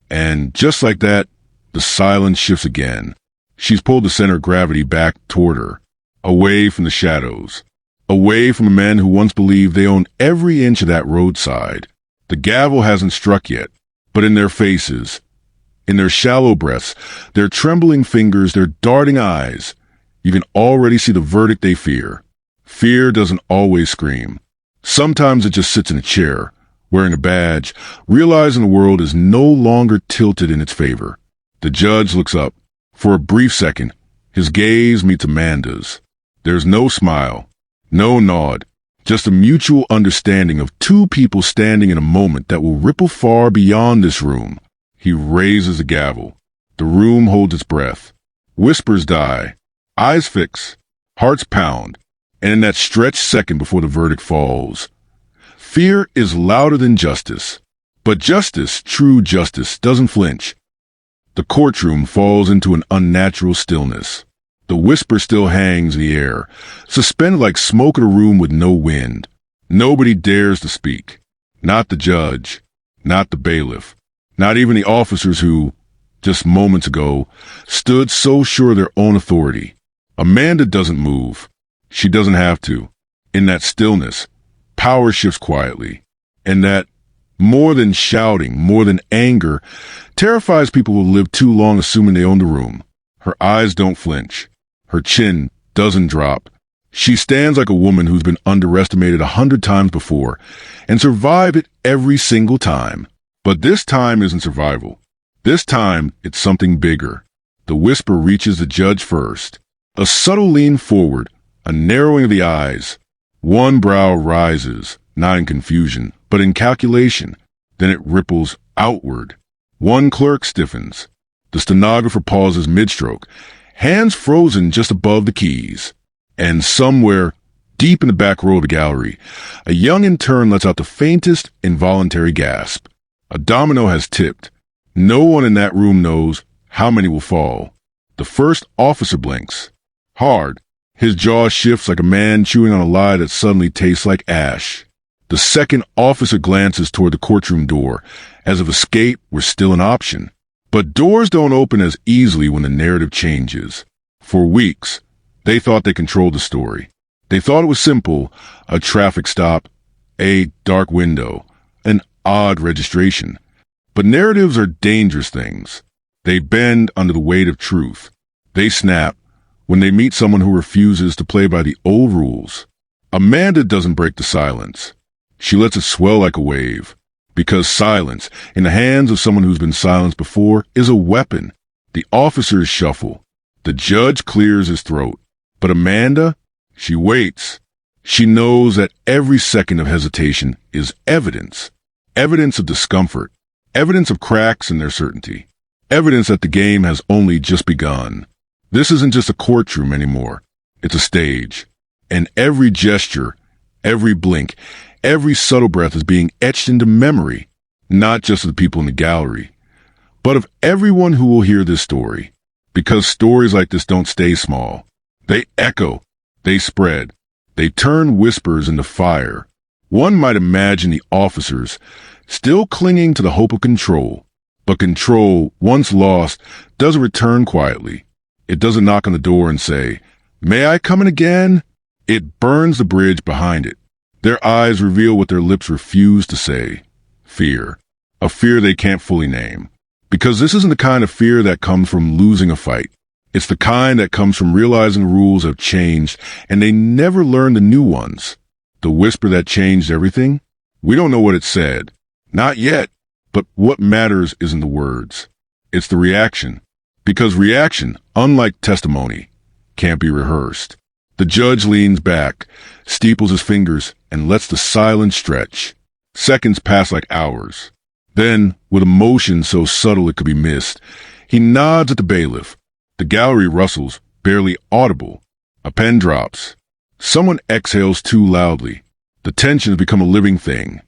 And just like that, the silence shifts again. She's pulled the center of gravity back toward her, away from the shadows, away from the men who once believed they owned every inch of that roadside. The gavel hasn't struck yet, but in their faces, in their shallow breaths, their trembling fingers, their darting eyes, you can already see the verdict they fear. Fear doesn't always scream. Sometimes it just sits in a chair, wearing a badge, realizing the world is no longer tilted in its favor. The judge looks up. For a brief second, his gaze meets Amanda's. There's no smile, no nod, just a mutual understanding of two people standing in a moment that will ripple far beyond this room. He raises the gavel. The room holds its breath. Whispers die. Eyes fix. Hearts pound. And in that stretched second before the verdict falls, fear is louder than justice. But justice, true justice, doesn't flinch. The courtroom falls into an unnatural stillness. The whisper still hangs in the air, suspended like smoke in a room with no wind. Nobody dares to speak. Not the judge, not the bailiff, not even the officers who, just moments ago, stood so sure of their own authority. Amanda doesn't move. She doesn't have to. In that stillness, power shifts quietly. And that, more than shouting, more than anger, Terrifies people who live too long assuming they own the room. Her eyes don't flinch. Her chin doesn't drop. She stands like a woman who's been underestimated 100 times before and survived it every single time. But this time isn't survival. This time, it's something bigger. The whisper reaches the judge first. A subtle lean forward, a narrowing of the eyes. One brow rises, not in confusion, but in calculation. Then it ripples outward. One clerk stiffens. The stenographer pauses mid-stroke, hands frozen just above the keys. And somewhere, deep in the back row of the gallery, a young intern lets out the faintest involuntary gasp. A domino has tipped. No one in that room knows how many will fall. The first officer blinks. Hard. His jaw shifts like a man chewing on a lie that suddenly tastes like ash. The second officer glances toward the courtroom door, as if escape were still an option. But doors don't open as easily when the narrative changes. For weeks, they thought they controlled the story. They thought it was simple: a traffic stop, a dark window, an odd registration. But narratives are dangerous things. They bend under the weight of truth. They snap when they meet someone who refuses to play by the old rules. Amanda doesn't break the silence. She lets it swell like a wave. Because silence, in the hands of someone who's been silenced before, is a weapon. The officers shuffle. The judge clears his throat. But Amanda, she waits. She knows that every second of hesitation is evidence. Evidence of discomfort. Evidence of cracks in their certainty. Evidence that the game has only just begun. This isn't just a courtroom anymore. It's a stage. And every gesture, every blink, every subtle breath is being etched into memory, not just of the people in the gallery, but of everyone who will hear this story. Because stories like this don't stay small. They echo. They spread. They turn whispers into fire. One might imagine the officers still clinging to the hope of control. But control, once lost, doesn't return quietly. It doesn't knock on the door and say, "May I come in again?" It burns the bridge behind it. Their eyes reveal what their lips refuse to say. Fear. A fear they can't fully name. Because this isn't the kind of fear that comes from losing a fight. It's the kind that comes from realizing rules have changed and they never learned the new ones. The whisper that changed everything? We don't know what it said. Not yet. But what matters isn't the words. It's the reaction. Because reaction, unlike testimony, can't be rehearsed. The judge leans back, steeples his fingers, and lets the silence stretch. Seconds pass like hours. Then, with a motion so subtle it could be missed, he nods at the bailiff. The gallery rustles, barely audible. A pen drops. Someone exhales too loudly. The tension has become a living thing,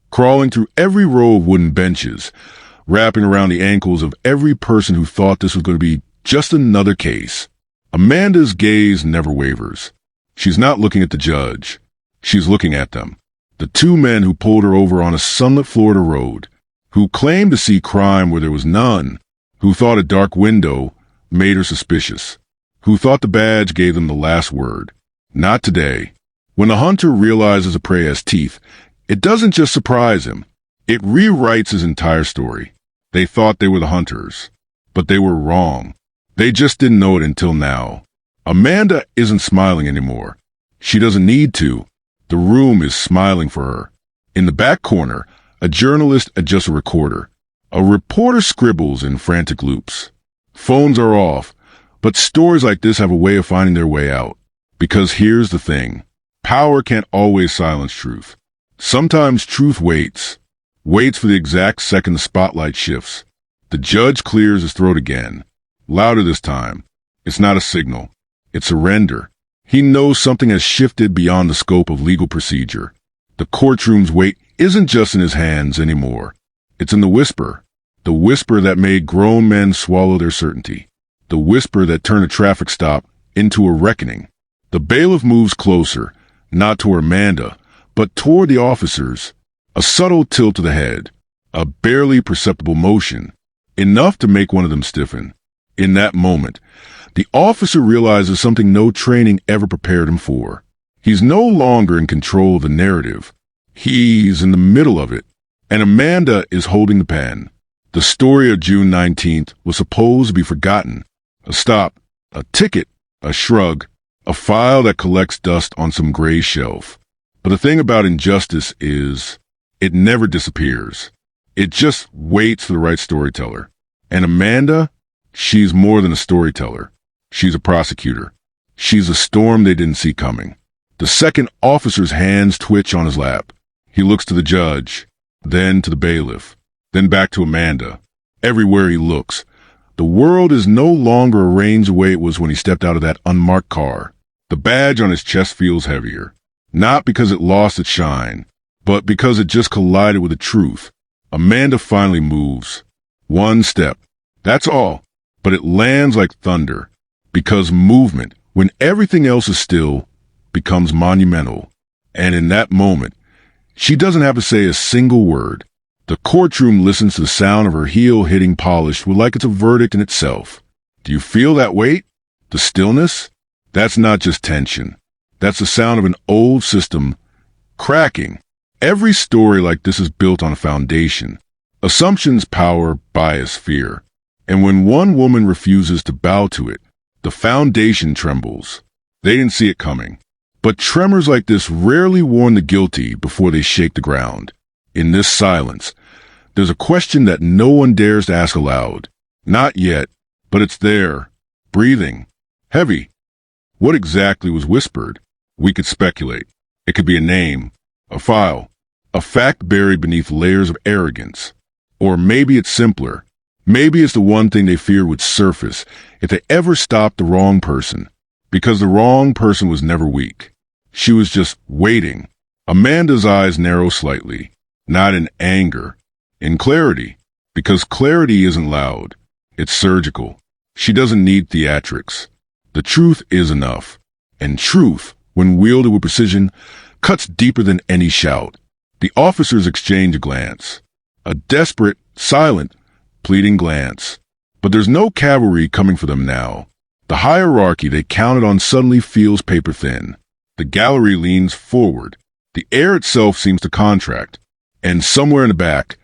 crawling through every row of wooden benches, wrapping around the ankles of every person who thought this was going to be just another case. Amanda's gaze never wavers. She's not looking at the judge. She's looking at them. The two men who pulled her over on a sunlit Florida road, who claimed to see crime where there was none, who thought a dark window made her suspicious, who thought the badge gave them the last word. Not today. When the hunter realizes a prey has teeth, it doesn't just surprise him. It rewrites his entire story. They thought they were the hunters, but they were wrong. They just didn't know it until now. Amanda isn't smiling anymore. She doesn't need to. The room is smiling for her. In the back corner, a journalist adjusts a recorder. A reporter scribbles in frantic loops. Phones are off, but stories like this have a way of finding their way out. Because here's the thing. Power can't always silence truth. Sometimes truth waits for the exact second the spotlight shifts. The judge clears his throat again. Louder this time. It's not a signal. It's surrender. He knows something has shifted beyond the scope of legal procedure. The courtroom's weight isn't just in his hands anymore. It's in the whisper that made grown men swallow their certainty, the whisper that turned a traffic stop into a reckoning. The bailiff moves closer, not toward Amanda, but toward the officers. A subtle tilt of the head, a barely perceptible motion, enough to make one of them stiffen. In that moment, the officer realizes something no training ever prepared him for. He's no longer in control of the narrative. He's in the middle of it, and Amanda is holding the pen. The story of June 19th was supposed to be forgotten. A stop, a ticket, a shrug, a file that collects dust on some gray shelf. But the thing about injustice is, it never disappears. It just waits for the right storyteller. And Amanda, she's more than a storyteller. She's a prosecutor. She's a storm they didn't see coming. The second officer's hands twitch on his lap. He looks to the judge, then to the bailiff, then back to Amanda. Everywhere he looks, the world is no longer arranged the way it was when he stepped out of that unmarked car. The badge on his chest feels heavier, not because it lost its shine, but because it just collided with the truth. Amanda finally moves. One step. That's all. But it lands like thunder, because movement, when everything else is still, becomes monumental. And in that moment, she doesn't have to say a single word. The courtroom listens to the sound of her heel hitting polished like it's a verdict in itself. Do you feel that weight? The stillness? That's not just tension. That's the sound of an old system cracking. Every story like this is built on a foundation. Assumptions, power, bias, fear. And when one woman refuses to bow to it, the foundation trembles. They didn't see it coming. But tremors like this rarely warn the guilty before they shake the ground. In this silence, there's a question that no one dares to ask aloud. Not yet, but it's there, breathing, heavy. What exactly was whispered? We could speculate. It could be a name, a file, a fact buried beneath layers of arrogance. Or maybe it's simpler. Maybe it's the one thing they feared would surface if they ever stopped the wrong person. Because the wrong person was never weak. She was just waiting. Amanda's eyes narrow slightly, not in anger, in clarity. Because clarity isn't loud. It's surgical. She doesn't need theatrics. The truth is enough. And truth, when wielded with precision, cuts deeper than any shout. The officers exchange a glance. A desperate, silent, pleading glance. But there's no cavalry coming for them now. The hierarchy they counted on suddenly feels paper-thin. The gallery leans forward. The air itself seems to contract. And somewhere in the back,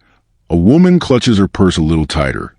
a woman clutches her purse a little tighter,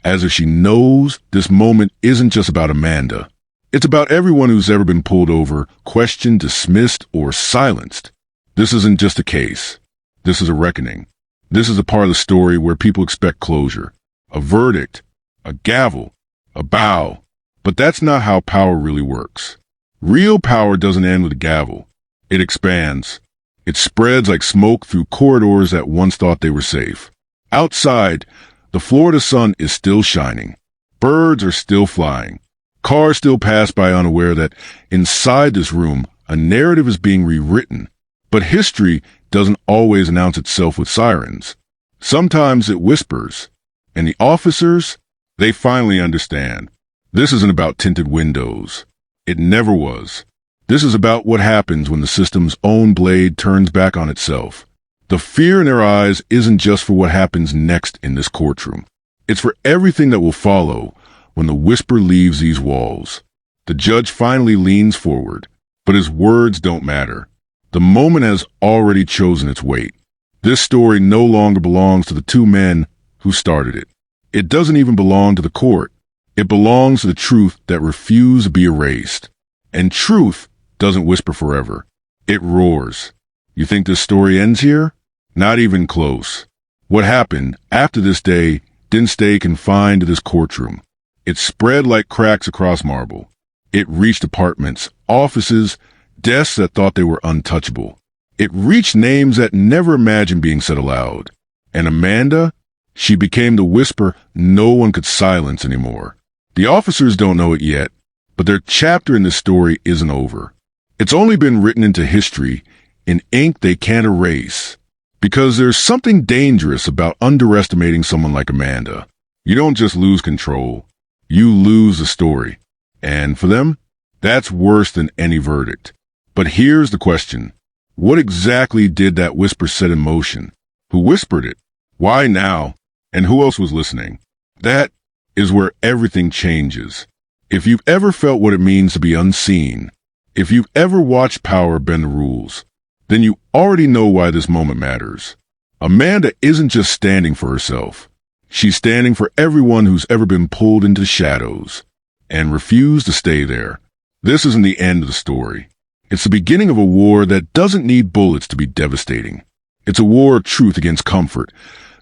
as if she knows this moment isn't just about Amanda. It's about everyone who's ever been pulled over, questioned, dismissed, or silenced. This isn't just a case. This is a reckoning. This is a part of the story where people expect closure. A verdict, a gavel, a bow. But that's not how power really works. Real power doesn't end with a gavel. It expands. It spreads like smoke through corridors that once thought they were safe. Outside, the Florida sun is still shining. Birds are still flying. Cars still pass by unaware that inside this room, a narrative is being rewritten. But history doesn't always announce itself with sirens. Sometimes it whispers. And the officers, they finally understand. This isn't about tinted windows. It never was. This is about what happens when the system's own blade turns back on itself. The fear in their eyes isn't just for what happens next in this courtroom. It's for everything that will follow when the whisper leaves these walls. The judge finally leans forward, but his words don't matter. The moment has already chosen its weight. This story no longer belongs to the two men who started it. It doesn't even belong to the court. It belongs to the truth that refused to be erased. And truth doesn't whisper forever. It roars. You think this story ends here? Not even close. What happened after this day didn't stay confined to this courtroom. It spread like cracks across marble. It reached apartments, offices, desks that thought they were untouchable. It reached names that never imagined being said aloud. And Amanda, she became the whisper no one could silence anymore. The officers don't know it yet, but their chapter in this story isn't over. It's only been written into history in ink they can't erase. Because there's something dangerous about underestimating someone like Amanda. You don't just lose control, you lose the story. And for them, that's worse than any verdict. But here's the question. What exactly did that whisper set in motion? Who whispered it? Why now? And who else was listening? That is where everything changes. If you've ever felt what it means to be unseen, if you've ever watched power bend the rules, then you already know why this moment matters. Amanda isn't just standing for herself. She's standing for everyone who's ever been pulled into the shadows and refused to stay there. This isn't the end of the story. It's the beginning of a war that doesn't need bullets to be devastating. It's a war of truth against comfort,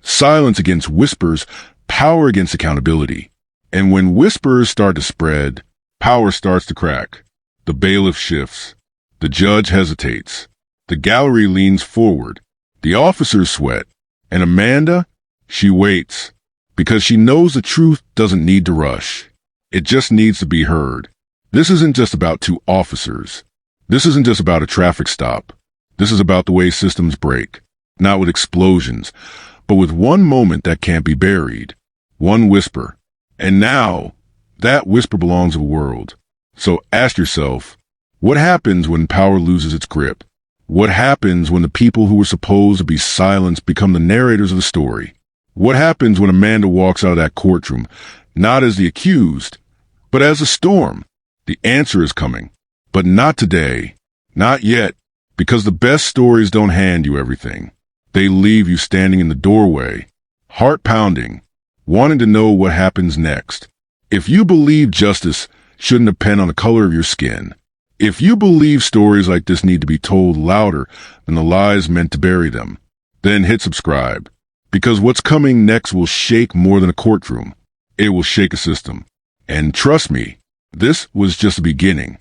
silence against whispers, power against accountability. And when whispers start to spread, power starts to crack. The bailiff shifts. The judge hesitates. The gallery leans forward. The officers sweat. And Amanda, she waits. Because she knows the truth doesn't need to rush. It just needs to be heard. This isn't just about two officers. This isn't just about a traffic stop. This is about the way systems break. Not with explosions, but with one moment that can't be buried. One whisper. And now, that whisper belongs to the world. So ask yourself, what happens when power loses its grip? What happens when the people who were supposed to be silenced become the narrators of the story? What happens when Amanda walks out of that courtroom, not as the accused, but as a storm? The answer is coming. But not today. Not yet. Because the best stories don't hand you everything. They leave you standing in the doorway, heart pounding, wanting to know what happens next. If you believe justice shouldn't depend on the color of your skin, if you believe stories like this need to be told louder than the lies meant to bury them, then hit subscribe. Because what's coming next will shake more than a courtroom. It will shake a system. And trust me, this was just the beginning.